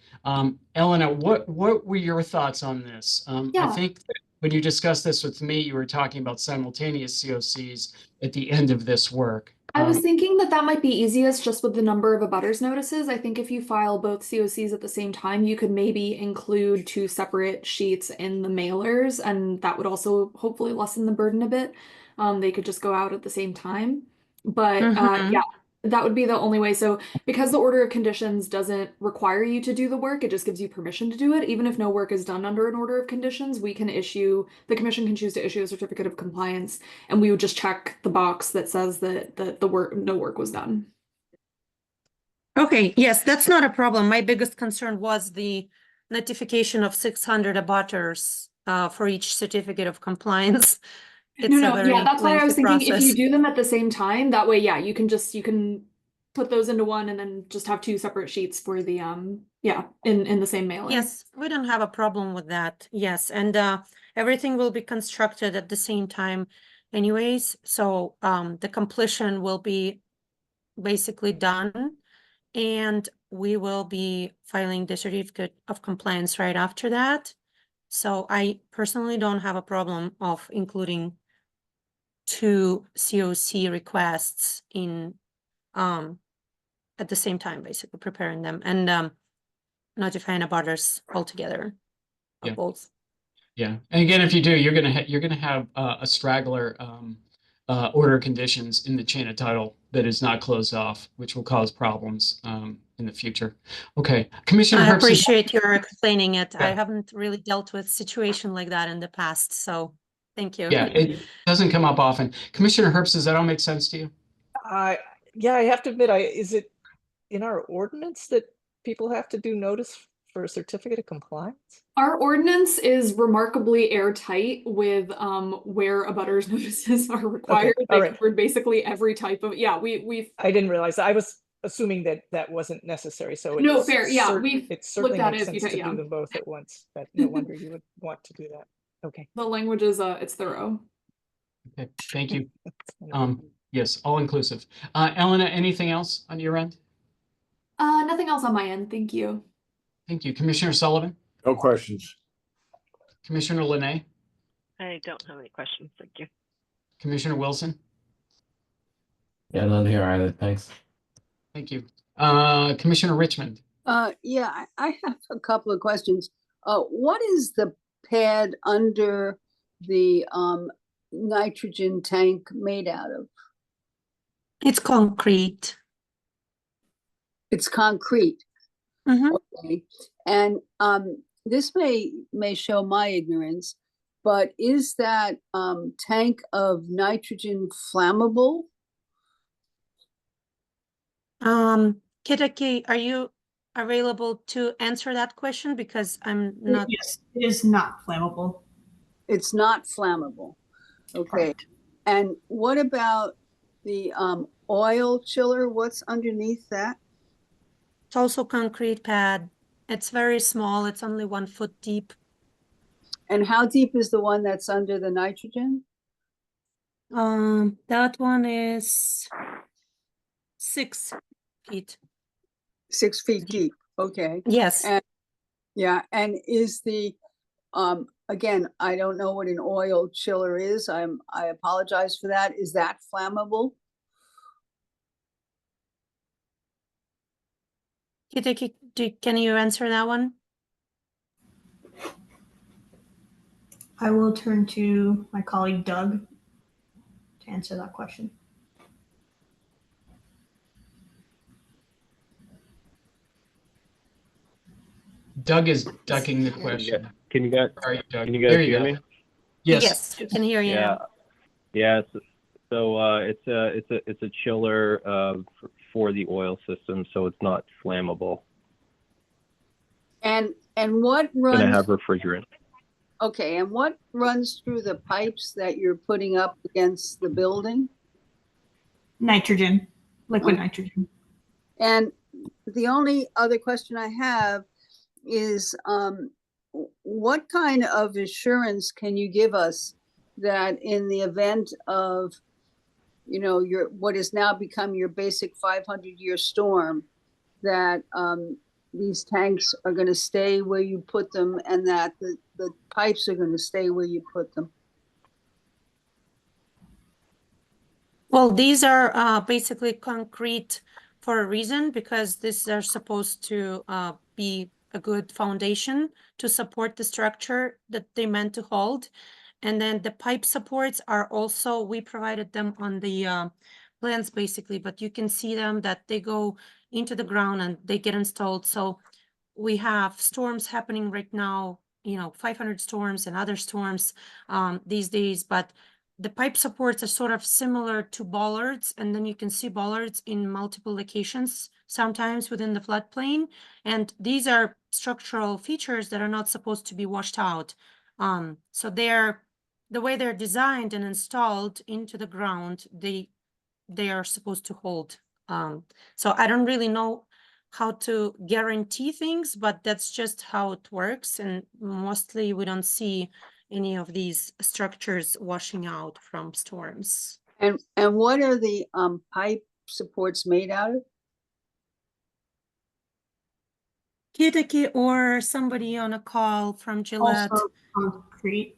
Elena, what were your thoughts on this? I think that when you discussed this with me, you were talking about simultaneous COCs at the end of this work. I was thinking that might be easiest just with the number of abutters notices. I think if you file both COCs at the same time, you could maybe include 2 separate sheets in the mailers, and that would also hopefully lessen the burden a bit. They could just go out at the same time. But yeah, that would be the only way. So because the order of conditions doesn't require you to do the work, it just gives you permission to do it. Even if no work is done under an order of conditions, the commission can choose to issue a certificate of compliance, and we would just check the box that says that no work was done. Okay, yes, that's not a problem. My biggest concern was the notification of 600 abutters for each certificate of compliance. It's yeah, that's why I was thinking process. If you do them at the same time, that way, yeah, you can put those into one and then just have 2 separate sheets for the in the same mailer. Yes, we don't have a problem with that. Yes, and everything will be constructed at the same time anyways. So the completion will be basically done, and we will be filing the certificate of compliance right after that. So I personally don't have a problem of including 2 COC requests in at the same time, basically preparing them and notifying abutters altogether. Yeah. Both. Yeah, and again, if you do, you're gonna have a straggler order of conditions in the chain of title that is not closed off, which will cause problems in the future. Okay, Commissioner I Herbst. appreciate your explaining it. I Yeah. haven't really dealt with situation like that in the past, so thank you. Yeah, it doesn't come up often. Commissioner Herbst, does that all make sense to you? Yeah, I have to admit, is it in our ordinance that people have to do notice for a certificate of compliance? Our ordinance is remarkably airtight with where abutters notices are required. all They right. covered basically every type of, yeah, we've I didn't realize. I was assuming that that wasn't necessary. So No, it's fair. Yeah, we've it certainly looked at makes it a few sense to times, do yeah. them both at once. But no wonder you would want to do that. Okay. The language is it's thorough. Okay, thank you. Yes, all inclusive. Elena, anything else on your end? Nothing else on my end. Thank you. Thank you. Commissioner Sullivan? No questions. Commissioner Linay? I don't have any questions. Thank you. Commissioner Wilson? Yeah, none here either. Thanks. Thank you. Commissioner Richmond? Yeah, I have a couple of questions. What is the pad under the nitrogen tank made out of? It's concrete. It's concrete. Mhm. Okay. And this may show my ignorance, but is that tank of nitrogen flammable? Kitaki, are you available to answer that question? Because I'm not. Yes, it is not flammable. It's not flammable. Okay. Correct. And what about the oil chiller? What's underneath that? It's also concrete pad. It's very small. It's only 1 foot deep. And how deep is the one that's under the nitrogen? That one is 6 feet. 6 feet deep. Okay. Yes. And yeah, and is the again, I don't know what an oil chiller is. I apologize for that. Is that flammable? Kitaki, can you answer that one? I will turn to my colleague Doug to answer that question. Doug is ducking the question. Can you guys, Sorry, Doug. can you guys There you hear go. me? Yes. I can hear you. Yeah. now. Yeah. So it's a chiller for the oil system, so it's not flammable. And what It's gonna runs? have refrigerant. Okay, and what runs through the pipes that you're putting up against the building? Nitrogen, liquid Okay. nitrogen. And the only other question I have is, what kind of assurance can you give us that in the event of, you know, your, what has now become your basic 500-year storm, that these tanks are going to stay where you put them and that the pipes are going to stay where you put them? Well, these are basically concrete for a reason, because these are supposed to be a good foundation to support the structure that they meant to hold. And then the pipe supports are also, we provided them on the plans basically, but you can see them that they go into the ground and they get installed. So we have storms happening right now, you know, 500 storms and other storms these days, but the pipe supports are sort of similar to bollards, and then you can see bollards in multiple locations, sometimes within the floodplain. And these are structural features that are not supposed to be washed out. So they're, the way they're designed and installed into the ground, they are supposed to hold. So I don't really know how to guarantee things, but that's just how it works. And mostly we don't see any of these structures washing out from storms. And what are the pipe supports made out of? Kitaki or somebody on a call from Gillette. Also concrete.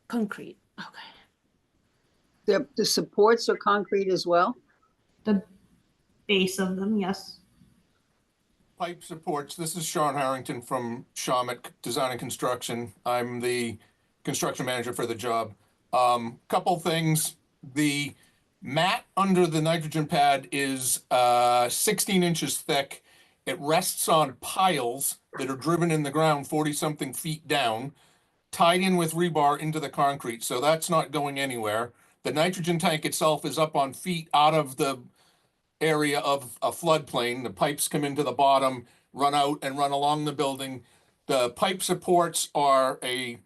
Concrete, okay. The supports are concrete as well? The base of them, yes. Pipe supports. This is Sean Harrington from Shawmut Design and Construction. I'm the construction manager for the job. Couple things. The mat under the nitrogen pad is 16 inches thick. It rests on piles that are driven in the ground 40-something feet down, tied in with rebar into the concrete. So that's not going anywhere. The nitrogen tank itself is up on feet out of the area of a floodplain. The pipes come into the bottom, run out and run along the building. The pipe supports are a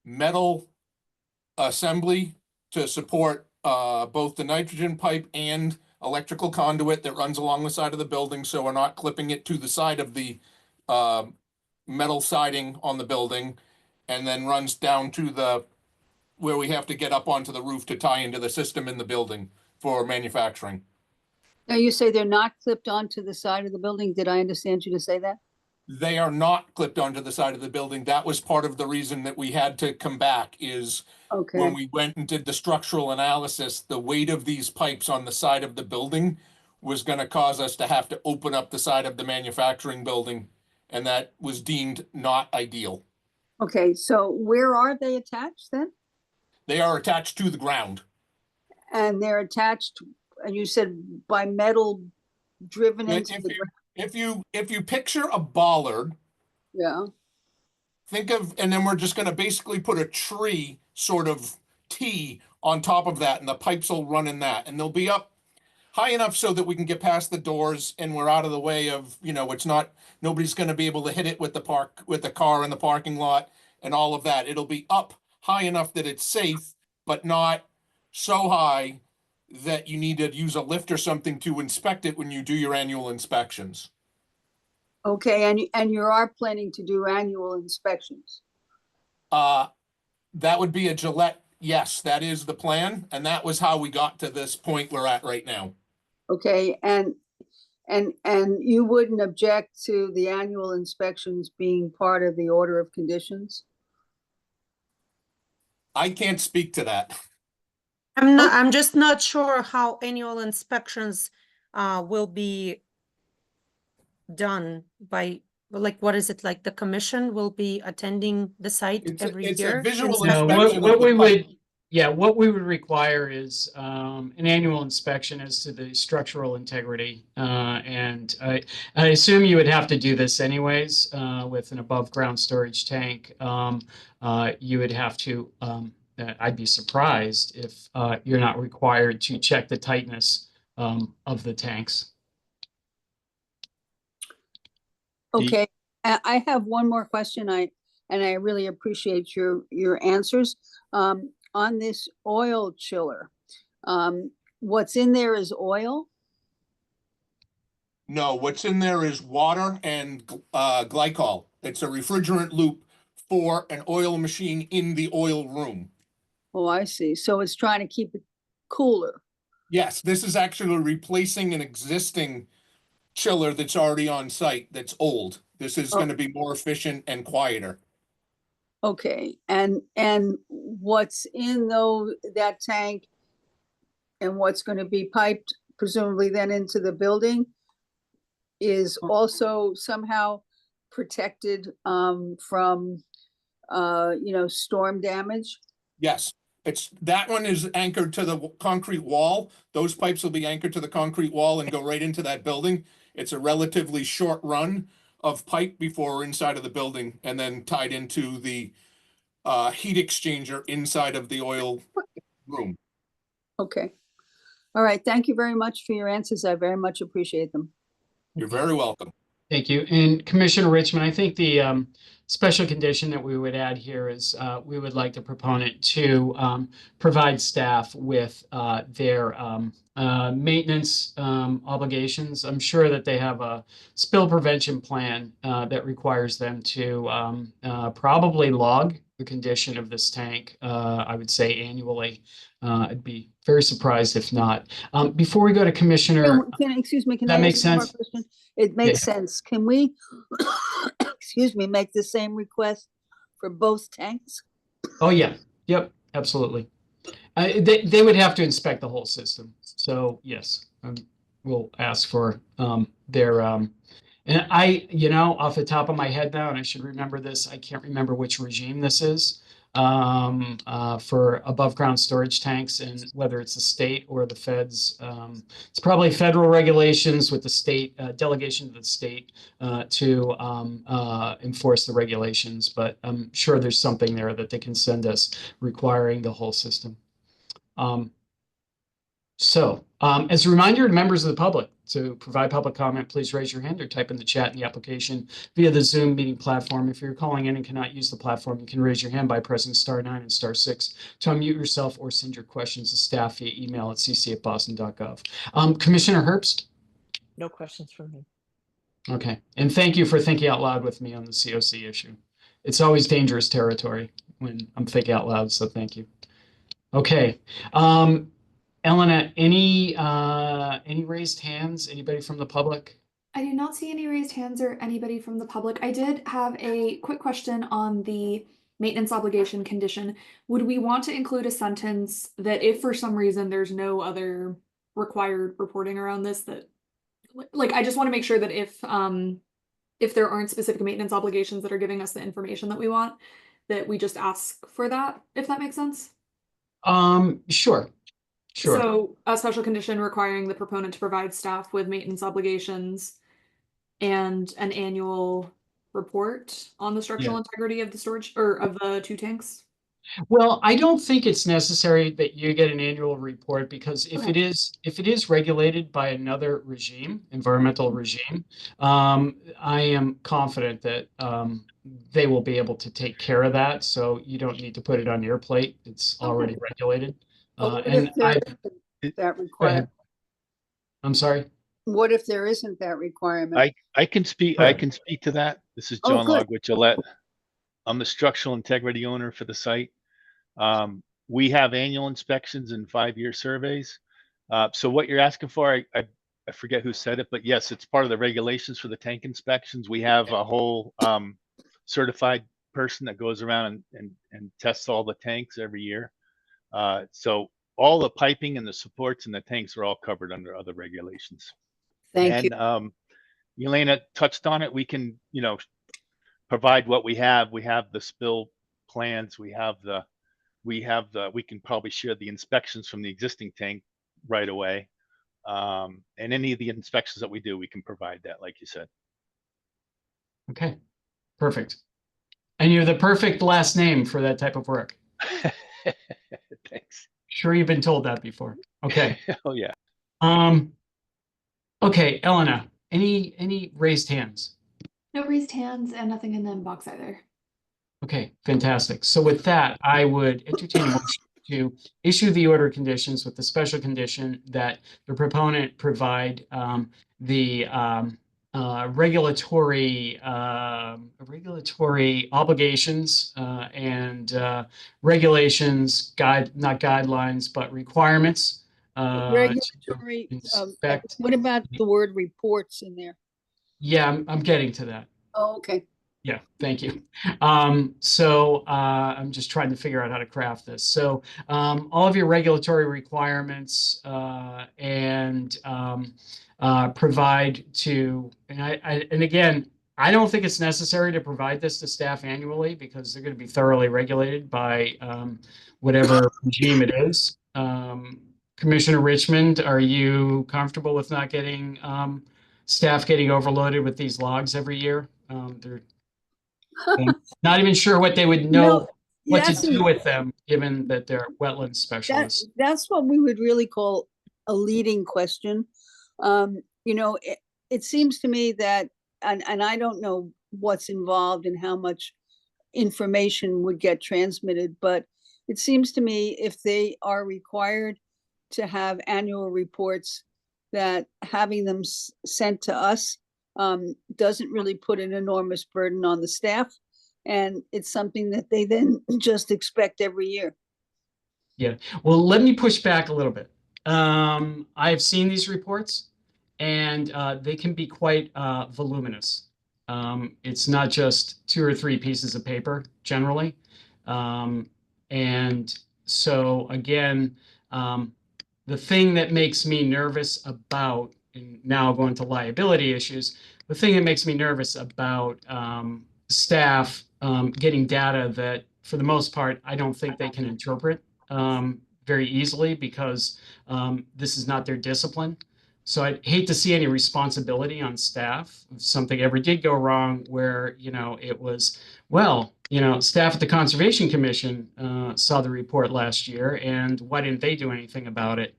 metal assembly to support both the nitrogen pipe and electrical conduit that runs along the side of the building, so we're not clipping it to the side of the metal siding on the building, and then runs down to the where we have to get up onto the roof to tie into the system in the building for manufacturing. Now you say they're not clipped onto the side of the building. Did I understand you to say that? They are not clipped onto the side of the building. That was part of the reason that we had to come back is Okay. when we went and did the structural analysis, the weight of these pipes on the side of the building was going to cause us to have to open up the side of the manufacturing building, and that was deemed not ideal. Okay, so where are they attached then? They are attached to the ground. And they're attached, and you said by metal driven into the ground? If you picture a bollard, Yeah. think of, and then we're just going to basically put a tree sort of T on top of that, and the pipes will run in that, and they'll be up high enough so that we can get past the doors and we're out of the way of, it's not, nobody's going to be able to hit it with the car in the parking lot and all of that. It'll be up high enough that it's safe, but not so high that you need to use a lift or something to inspect it when you do your annual inspections. Okay, and you are planning to do annual inspections? That would be a Gillette. Yes, that is the plan. And that was how we got to this point we're at right now. Okay, and you wouldn't object to the annual inspections being part of the order of conditions? I can't speak to that. I'm just not sure how annual inspections will be done by, like, what is it, like the commission will be attending the site every it's year? a visual No, inspection. what of the we pipe. what we would require is an annual inspection as to the structural integrity. And I assume you would have to do this anyways with an above ground storage tank. You would have to, I'd be surprised if you're not required to check the tightness of the tanks. Okay, I have one more question. I really appreciate your answers. On this oil chiller, what's in there is oil? No, what's in there is water and glycol. It's a refrigerant loop for an oil machine in the oil room. Oh, I see. So it's trying to keep it cooler. Yes, this is actually replacing an existing chiller that's already on site that's old. This is going to be more efficient and quieter. Okay, and what's in that tank and what's going to be piped presumably then into the building is also somehow protected from storm damage? Yes, that one is anchored to the concrete wall. Those pipes will be anchored to the concrete wall and go right into that building. It's a relatively short run of pipe before we're inside of the building and then tied into the heat exchanger inside of the oil room. Okay. All right. Thank you very much for your answers. I very much appreciate them. You're very welcome. Thank you. And Commissioner Richmond, I think the special condition that we would add here is we would like the proponent to provide staff with their maintenance obligations. I'm sure that they have a spill prevention plan that requires them to probably log the condition of this tank, I would say annually. I'd be very surprised if not. Before we go to Commissioner, Excuse me, can that I makes ask one more sense? question? It makes Yeah. sense. Can we, excuse me, make the same request for both tanks? Oh, yeah. Yep, absolutely. They would have to inspect the whole system. So yes, we'll ask for their and off the top of my head now, and I should remember this, I can't remember which regime this is. for above ground storage tanks, and whether it's the state or the feds. It's probably federal regulations with the state delegation to the state to enforce the regulations, but I'm sure there's something there that they can send us requiring the whole system. As a reminder to members of the public, to provide public comment, please raise your hand or type in the chat in the application via the Zoom meeting platform. If you're calling in and cannot use the platform, you can raise your hand by pressing *9 and *6 to unmute yourself or send your questions to staff via email at cc@boston.gov. Commissioner Herbst? No questions from me. Okay, and thank you for thinking out loud with me on the COC issue. It's always dangerous territory when I'm thinking out loud, so thank you. Okay. Elena, any raised hands? Anybody from the public? I do not see any raised hands or anybody from the public. I did have a quick question on the maintenance obligation condition. Would we want to include a sentence that if for some reason there's no other required reporting around this, that like I just want to make sure that if there aren't specific maintenance obligations that are giving us the information that we want, that we just ask for that, if that makes sense? Sure. Sure. So a special condition requiring the proponent to provide staff with maintenance obligations and an annual report on the structural integrity of the storage or of the 2 tanks? Well, I don't think it's necessary that you get an annual report, because if it is regulated by another regime, environmental regime, I am confident that they will be able to take care of that. So you don't need to put it on your plate. It's already regulated. And that requirement? I'm sorry. What if there isn't that requirement? I can speak. I can speak to that. This is John good. Logwich-Gillette. I'm the structural integrity owner for the site. We have annual inspections and 5-year surveys. So what you're asking for, I forget who said it, but yes, it's part of the regulations for the tank inspections. We have a whole certified person that goes around and tests all the tanks every year. So all the piping and the supports and the tanks are all covered under other regulations. Thank you. And Elena touched on it. We can, provide what we have. We have the spill plans. We can probably share the inspections from the existing tank right away. And any of the inspections that we do, we can provide that, like you said. Okay, perfect. And you're the perfect last name for that type of work. Thanks. Sure, you've been told that before. Okay. Oh yeah. Okay, Elena, any raised hands? No raised hands and nothing in the inbox either. Okay, fantastic. So with that, I would entertain a motion to issue the order of conditions with the special condition that the proponent provide the regulatory obligations and regulations, not guidelines, but requirements. Regulatory. What about the word reports in there? Yeah, I'm getting to that. Oh, okay. Yeah, thank you. I'm just trying to figure out how to craft this. So all of your regulatory requirements and provide to, and again, I don't think it's necessary to provide this to staff annually because they're going to be thoroughly regulated by whatever regime it is. Commissioner Richmond, are you comfortable with not getting staff getting overloaded with these logs every year? They're not even sure what they would know what to do with them, given that they're wetland specialists. That's what we would really call a leading question. It seems to me that, and I don't know what's involved and how much information would get transmitted, but it seems to me if they are required to have annual reports, that having them sent to us doesn't really put an enormous burden on the staff. And it's something that they then just expect every year. Yeah, well, let me push back a little bit. I've seen these reports and they can be quite voluminous. It's not just 2 or 3 pieces of paper generally. And so again, the thing that makes me nervous about, and now going to liability issues, the thing that makes me nervous about staff getting data that, for the most part, I don't think they can interpret very easily because this is not their discipline. So I'd hate to see any responsibility on staff if something ever did go wrong where, it was, well, staff at the Conservation Commission saw the report last year, and why didn't they do anything about it?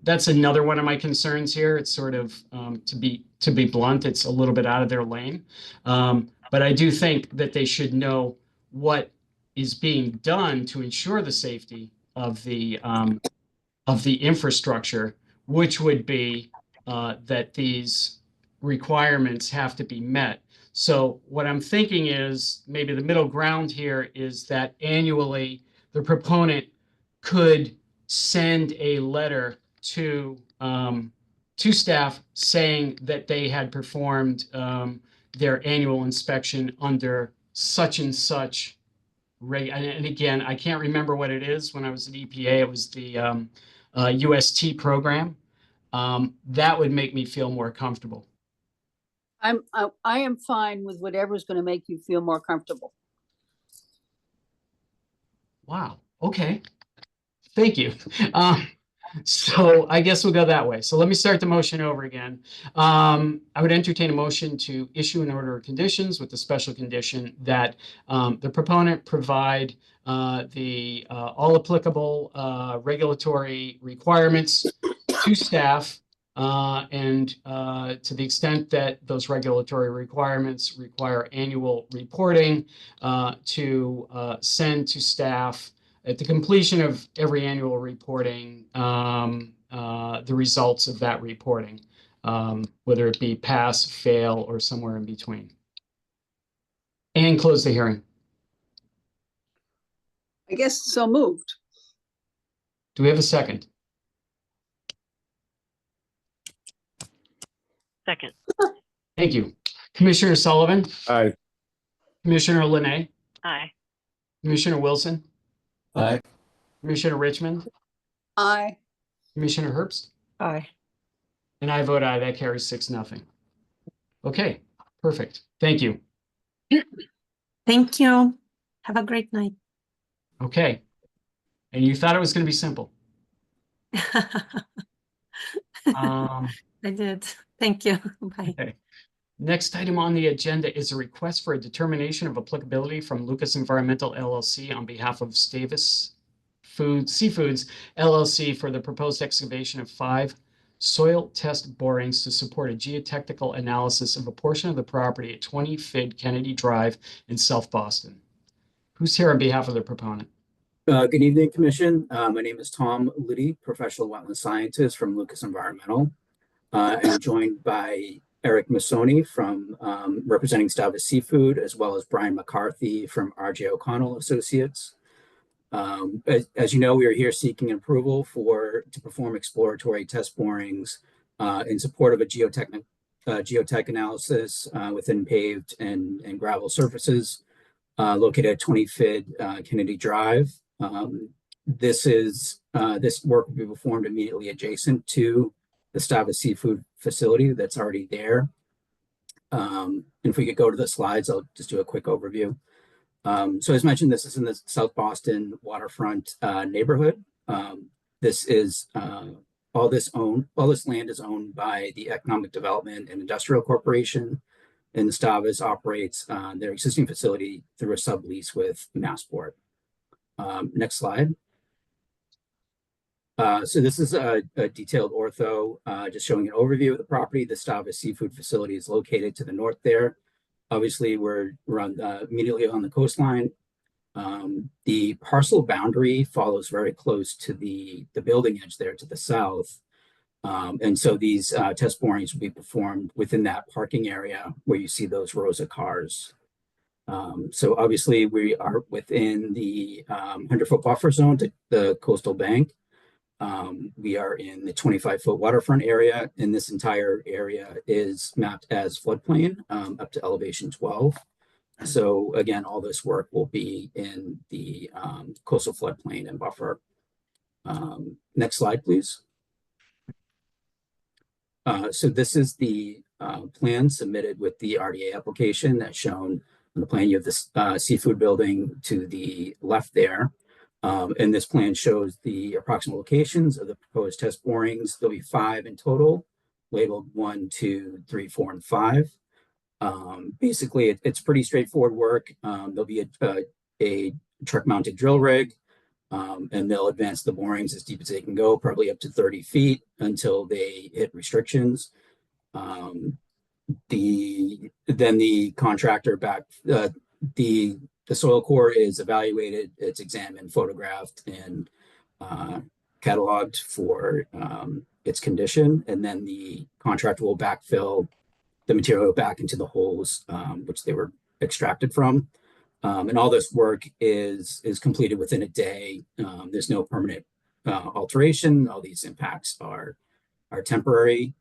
That's another one of my concerns here. It's sort of, to be blunt, it's a little bit out of their lane. But I do think that they should know what is being done to ensure the safety of the infrastructure, which would be that these requirements have to be met. So what I'm thinking is maybe the middle ground here is that annually the proponent could send a letter to staff saying that they had performed their annual inspection under such and such rate. And again, I can't remember what it is. When I was at EPA, it was the UST program. That would make me feel more comfortable. I am fine with whatever's going to make you feel more comfortable. Wow. Okay. Thank you. So I guess we'll go that way. So let me start the motion over again. I would entertain a motion to issue an order of conditions with the special condition that the proponent provide the all applicable regulatory requirements to staff, and to the extent that those regulatory requirements require annual reporting, to send to staff at the completion of every annual reporting, the results of that reporting, whether it be pass, fail, or somewhere in between. And close the hearing. I guess so moved. Do we have a second? Second. Thank you. Commissioner Sullivan? Aye. Commissioner Linay? Aye. Commissioner Wilson? Aye. Commissioner Richmond? Aye. Commissioner Herbst? Aye. And I vote aye. That carries 6-0. Okay, perfect. Thank you. Thank you. Have a great night. Okay. And you thought it was going to be simple. I did. Thank you. Bye. Okay. Next item on the agenda is a request for a determination of applicability from Lucas Environmental LLC on behalf of Stavis Seafoods LLC for the proposed excavation of 5 soil test borings to support a geotechnical analysis of a portion of the property at 20 Fid Kennedy Drive in South Boston. Who's here on behalf of the proponent? Good evening, Commission. My name is Tom Liddy, professional wetland scientist from Lucas Environmental. I'm joined by Eric Massoni from representing Stavis Seafood, as well as Brian McCarthy from RJ O'Connell Associates. As you know, we are here seeking approval to perform exploratory test borings in support of a geotech analysis within paved and gravel surfaces located at 20 Fid Kennedy Drive. This work will be performed immediately adjacent to the Stavis Seafood facility that's already there. And if we could go to the slides, I'll just do a quick overview. So as mentioned, this is in the South Boston waterfront neighborhood. This is all this land is owned by the Economic Development and Industrial Corporation, and the Stavis operates their existing facility through a sublease with Massport. Next slide. So this is a detailed ortho, just showing an overview of the property. The Stavis Seafood facility is located to the north there. Obviously, we're immediately on the coastline. The parcel boundary follows very close to the building edge there to the south. And so these test borings will be performed within that parking area where you see those rows of cars. So obviously, we are within the 100-foot buffer zone to the coastal bank. We are in the 25-foot waterfront area, and this entire area is mapped as floodplain up to elevation 12. So again, all this work will be in the coastal floodplain and buffer. Next slide, please. So this is the plan submitted with the RDA application that's shown On the plan, you have this seafood building to the left there. And this plan shows the approximate locations of the proposed test borings. There'll be 5 in total, labeled 1, 2, 3, 4, and 5. Basically, it's pretty straightforward work. There'll be a truck-mounted drill rig, and they'll advance the borings as deep as they can go, probably up to 30 feet until they hit restrictions. Then the contractor the soil core is evaluated, it's examined, photographed, and cataloged for its condition, and then the contractor will backfill the material back into the holes which they were extracted from. And all this work is completed within a day. There's no permanent alteration. All these impacts are temporary.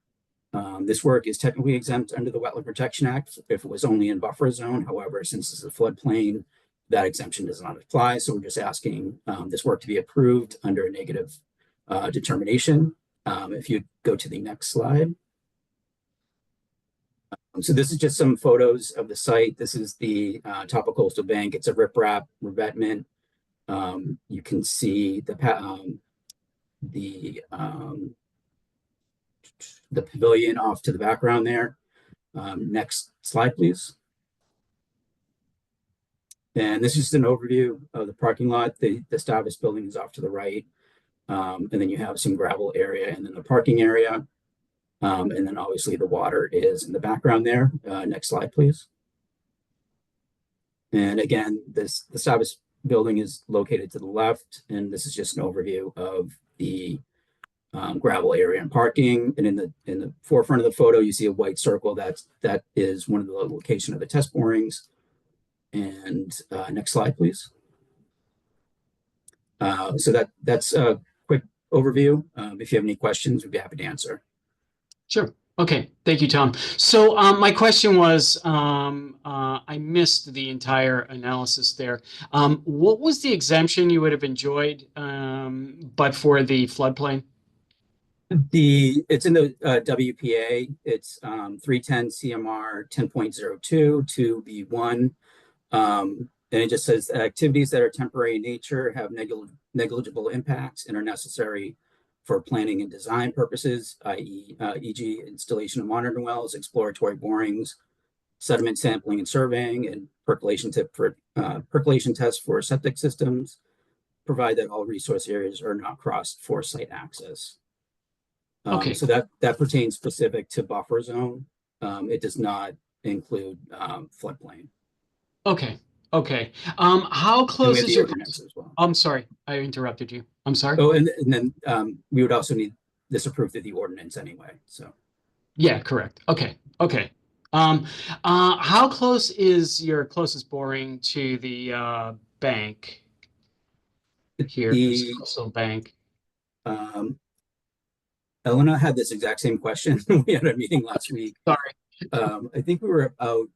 This work is technically exempt under the Wetland Protection Act if it was only in buffer zone. However, since it's a floodplain, that exemption does not apply. So we're just asking this work to be approved under a negative determination. If you go to the next slide. So this is just some photos of the site. This is the top of Coastal Bank. It's a riprap revetment. You can see the pavilion off to the background there. Next slide, please. And this is just an overview of the parking lot. The Stavis building is off to the right. And then you have some gravel area and then the parking area. And then obviously the water is in the background there. Next slide, please. And again, the Stavis building is located to the left. And this is just an overview of the gravel area and parking. And in the forefront of the photo, you see a white circle. That is one of the location of the test borings. And next slide, please. So that's a quick overview. If you have any questions, we'd be happy to answer. Sure. Okay. Thank you, Tom. So my question was, I missed the entire analysis there. What was the exemption you would have enjoyed, but for the floodplain? It's in the WPA. It's 310 CMR 10.02 2B1. And it just says activities that are temporary in nature have negligible impacts and are necessary for planning and design purposes, i.e. e.g. installation of monitoring wells, exploratory borings, sediment sampling and surveying, and percolation tests for septic systems, provide that all resource areas are not crossed for site access. Okay. So that pertains specific to buffer zone. It does not include floodplain. Okay. Okay. How close is your? As well. I'm sorry, I interrupted you. I'm sorry. Oh, and then we would also need this approved through the ordinance anyway. So. Yeah, correct. Okay. Okay. How close is your closest boring to the bank? Here, The Coastal Bank. Elena had this exact same question. We had a meeting last week. Sorry. I think we were about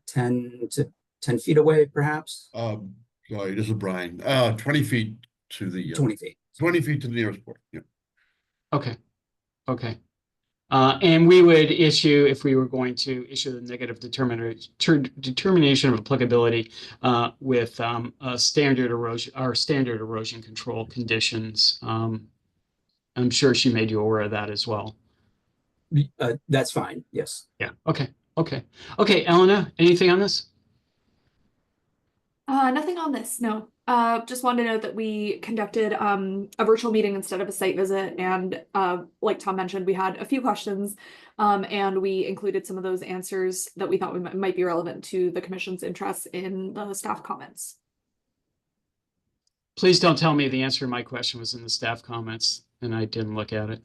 10 feet away, perhaps. Sorry, this is Brian. 20 feet to the 20 feet. 20 feet to the nearest port. Yeah. Okay. Okay. And we would issue, if we were going to issue the negative determination of applicability with standard erosion control conditions. I'm sure she made you aware of that as well. That's fine. Yes. Yeah. Okay. Okay. Okay. Elena, anything on this? Nothing on this, no. Just wanted to note that we conducted a virtual meeting instead of a site visit, and like Tom mentioned, we had a few questions, and we included some of those answers that we thought might be relevant to the commission's interests in the staff comments. Please don't tell me the answer to my question was in the staff comments and I didn't look at it.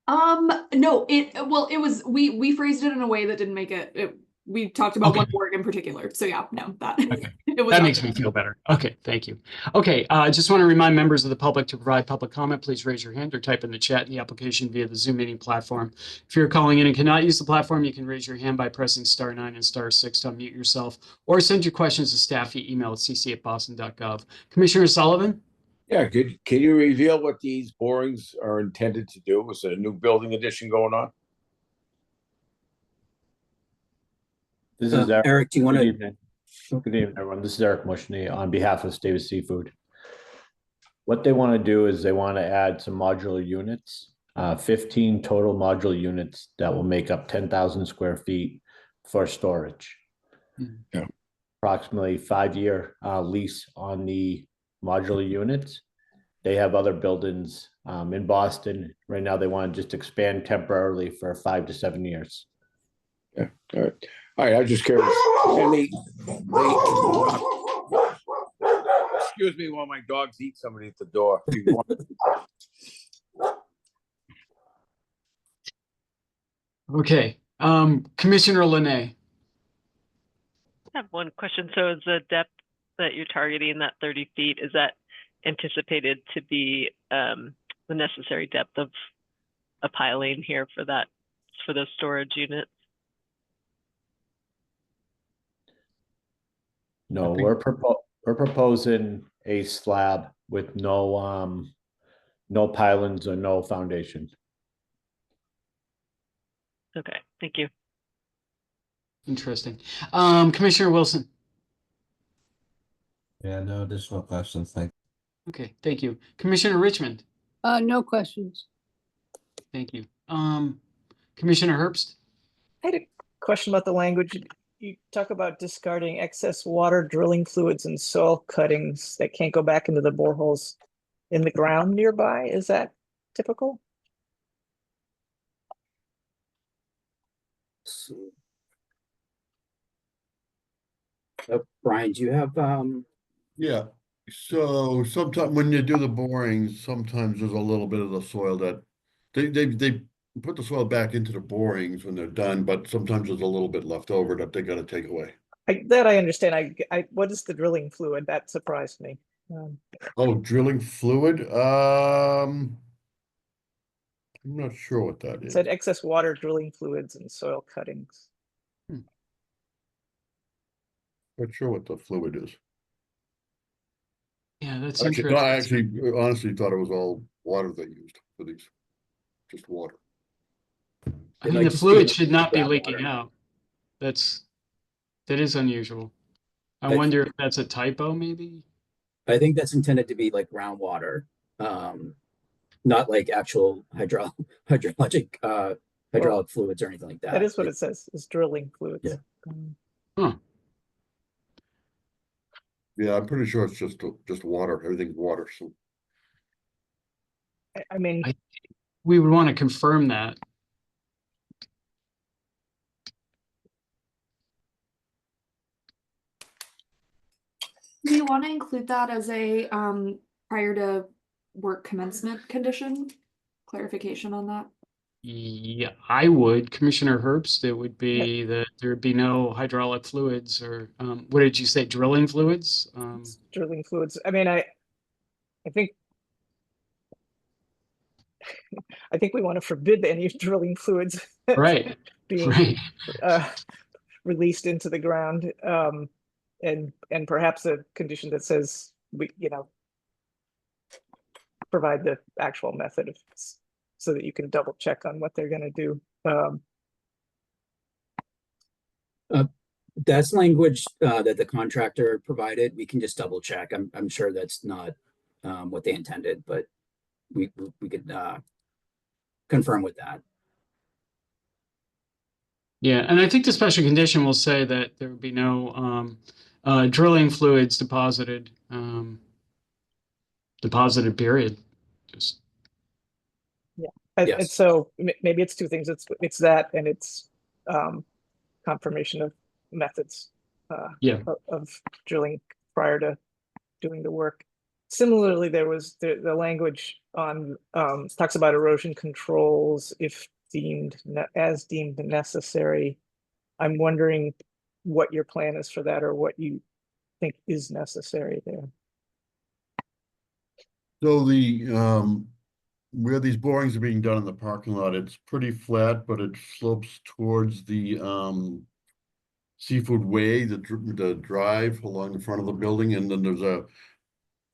No, it was, we phrased it in a way that didn't make it we talked about one word in particular. So yeah, no, that it was that makes me feel better. Okay, thank you. Okay, I just want to remind members of the public to provide public comment. Please raise your hand or type in the chat in the application via the Zoom meeting platform. If you're calling in and cannot use the platform, you can raise your hand by pressing *9 and *6 to unmute yourself, or send your questions to staff via email at cc@boston.gov. Commissioner Sullivan? Yeah, can you reveal what these borings are intended to do? Is it a new building addition going on? This is Eric, do you want to Good evening, everyone. This is Eric Mushney on behalf of Davis Seafood. What they want to do is they want to add some modular units, 15 total modular units that will make up 10,000 square feet for storage. Yeah. Approximately 5-year lease on the modular units. They have other buildings in Boston. Right now, they want to just expand temporarily for 5 to 7 years. Yeah, all right. All right, I was just curious. And excuse me while my dogs eat somebody at the door. Okay, Commissioner Linay. I have one question. So is the depth that you're targeting, that 30 feet, is that anticipated to be the necessary depth of a piling here for that, for those storage units? No, we're proposing a slab with no no pilings or no foundation. Okay, thank you. Interesting. Commissioner Wilson. Yeah, no additional questions. Thank you. Okay, thank you. Commissioner Richmond. No questions. Thank you. Commissioner Herbst. I had a question about the language. You talk about discarding excess water, drilling fluids, and soil cuttings that can't go back into the boreholes in the ground nearby. Is that typical? Brian, do you have Yeah, so sometimes when you do the borings, sometimes there's a little bit of the soil that they put the soil back into the borings when they're done, but sometimes there's a little bit left over that they gotta take away. That I understand. What is the drilling fluid? That surprised me. Oh, drilling fluid? I'm not sure what that It is. said excess water, drilling fluids, and soil cuttings. Not sure what the fluid is. Yeah, that's Actually, I interesting. actually honestly thought it was all water they used for these, just water. I mean, the fluid should not be leaking out. That is unusual. I wonder if that's a typo, maybe? I think that's intended to be like groundwater, not like actual hydraulic fluids or anything like that. That is what it says, is drilling fluids. Yeah. Yeah, I'm pretty sure it's just water. Everything's water. So I mean, we would want to confirm that. Do you want to include that as a prior to work commencement condition? Clarification on that? Yeah, I would. Commissioner Herbst, it would be that there'd be no hydraulic fluids or what did you say, drilling fluids? Drilling fluids. I mean, I think we want to forbid any drilling fluids Right. being released into the ground, and perhaps a condition that says we, provide the actual method of, so that you can double check on what they're going to do. That's language that the contractor provided. We can just double check. I'm sure that's not what they intended, but we could confirm with that. Yeah, and I think the special condition will say that there would be no drilling fluids deposited period. Just And so maybe it's two things. It's that, and it's confirmation of methods of drilling prior to doing the work. Similarly, there was the language on talks about erosion controls if deemed necessary. I'm wondering what your plan is for that, or what you think is necessary there. So the where these borings are being done in the parking lot, it's pretty flat, but it slopes towards the Seafood Way, the drive along the front of the building, and then there's a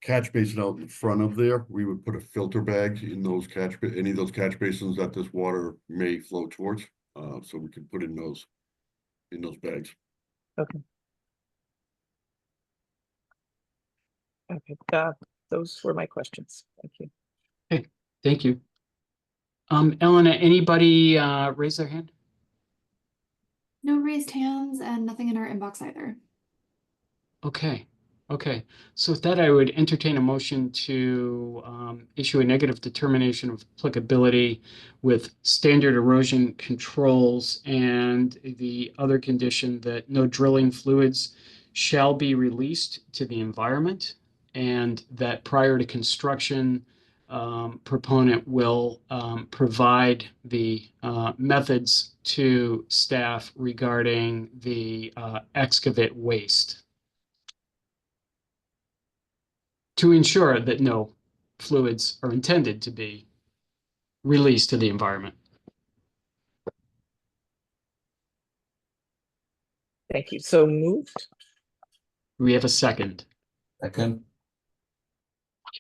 catch basin out in front of there. We would put a filter bag in those any of those catch basins that this water may flow towards, so we can put in those bags. Okay. Okay, those were my questions. Thank you. Okay, thank you. Elena, anybody raise their hand? No raised hands and nothing in our inbox either. Okay, okay. So with that, I would entertain a motion to issue a negative determination of applicability with standard erosion controls and the other condition that no drilling fluids shall be released to the environment, and that prior to construction, proponent will provide the methods to staff regarding the excavate waste to ensure that no fluids are intended to be released to the environment. Thank you. So moved. We have a second. Second.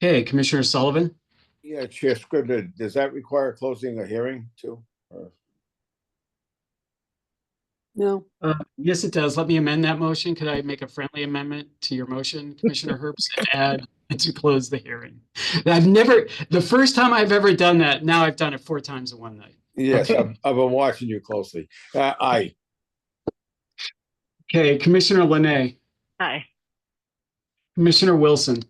Okay, Commissioner Sullivan? Yeah, Chair Scribner, does that require closing a hearing too? Or- No. Yes, it does. Let me amend that motion. Could I make a friendly amendment to your motion, Commissioner Herbst, and add to close the hearing? The first time I've ever done that, now I've done it 4 times in one night. Yes, Okay. I've been watching you closely. Aye. Okay, Commissioner Linay, Aye. Commissioner Wilson,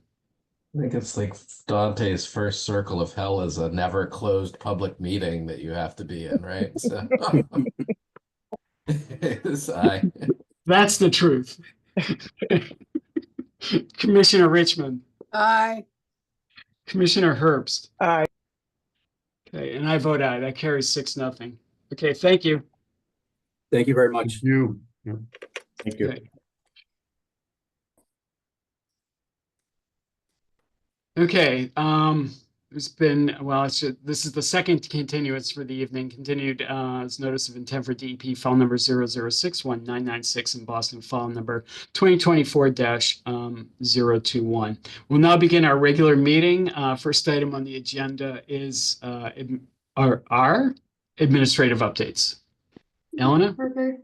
I think it's like Dante's first circle of hell is a never closed public meeting that you have to be in, right? So it's aye. that's the truth. Commissioner Richmond, Aye. Commissioner Herbst. Aye. Okay, and I vote aye. That carries 6-0. Okay, thank you. Thank you very much. You. Thank you. Okay, it's been, well, this is the second continuance for the evening, continued as notice of intent for DEP file number 00619996 in Boston, file number 2024-021. We'll now begin our regular meeting. First item on the agenda is our administrative updates. Elena? Parker?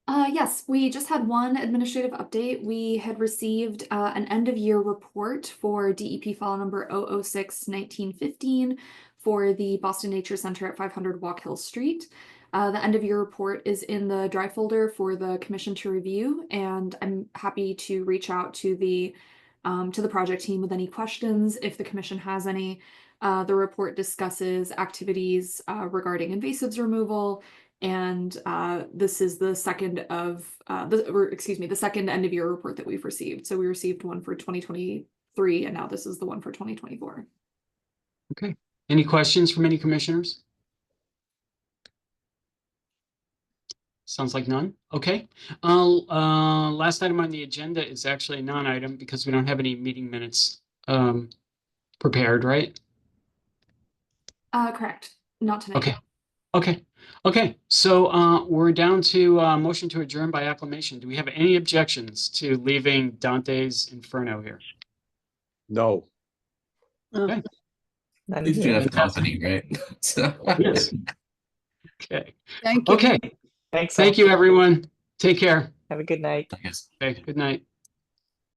Yes, we just had one administrative update. We had received an end of year report for DEP file number 006-1915 for the Boston Nature Center at 500 Walk Hill Street. The end of year report is in the drive folder for the commission to review, and I'm happy to reach out to the project team with any questions if the commission has any. The report discusses activities regarding invasives removal. And this is the second of the second end of year report that we've received. So we received one for 2023, and now this is the one for 2024. Okay. Any questions from any commissioners? Sounds like none. Okay. Last item on the agenda is actually a non-item because we don't have any meeting minutes prepared, right? Correct. Not tonight. Okay. Okay. Okay. So we're down to motion to adjourn by acclamation. Do we have any objections to leaving Dante's Inferno here? No. Okay. At least you have company, right? So Yes. Okay. Thank you. Okay. Thanks. Thank you, everyone. Take care. Have a good night. Okay. Good night.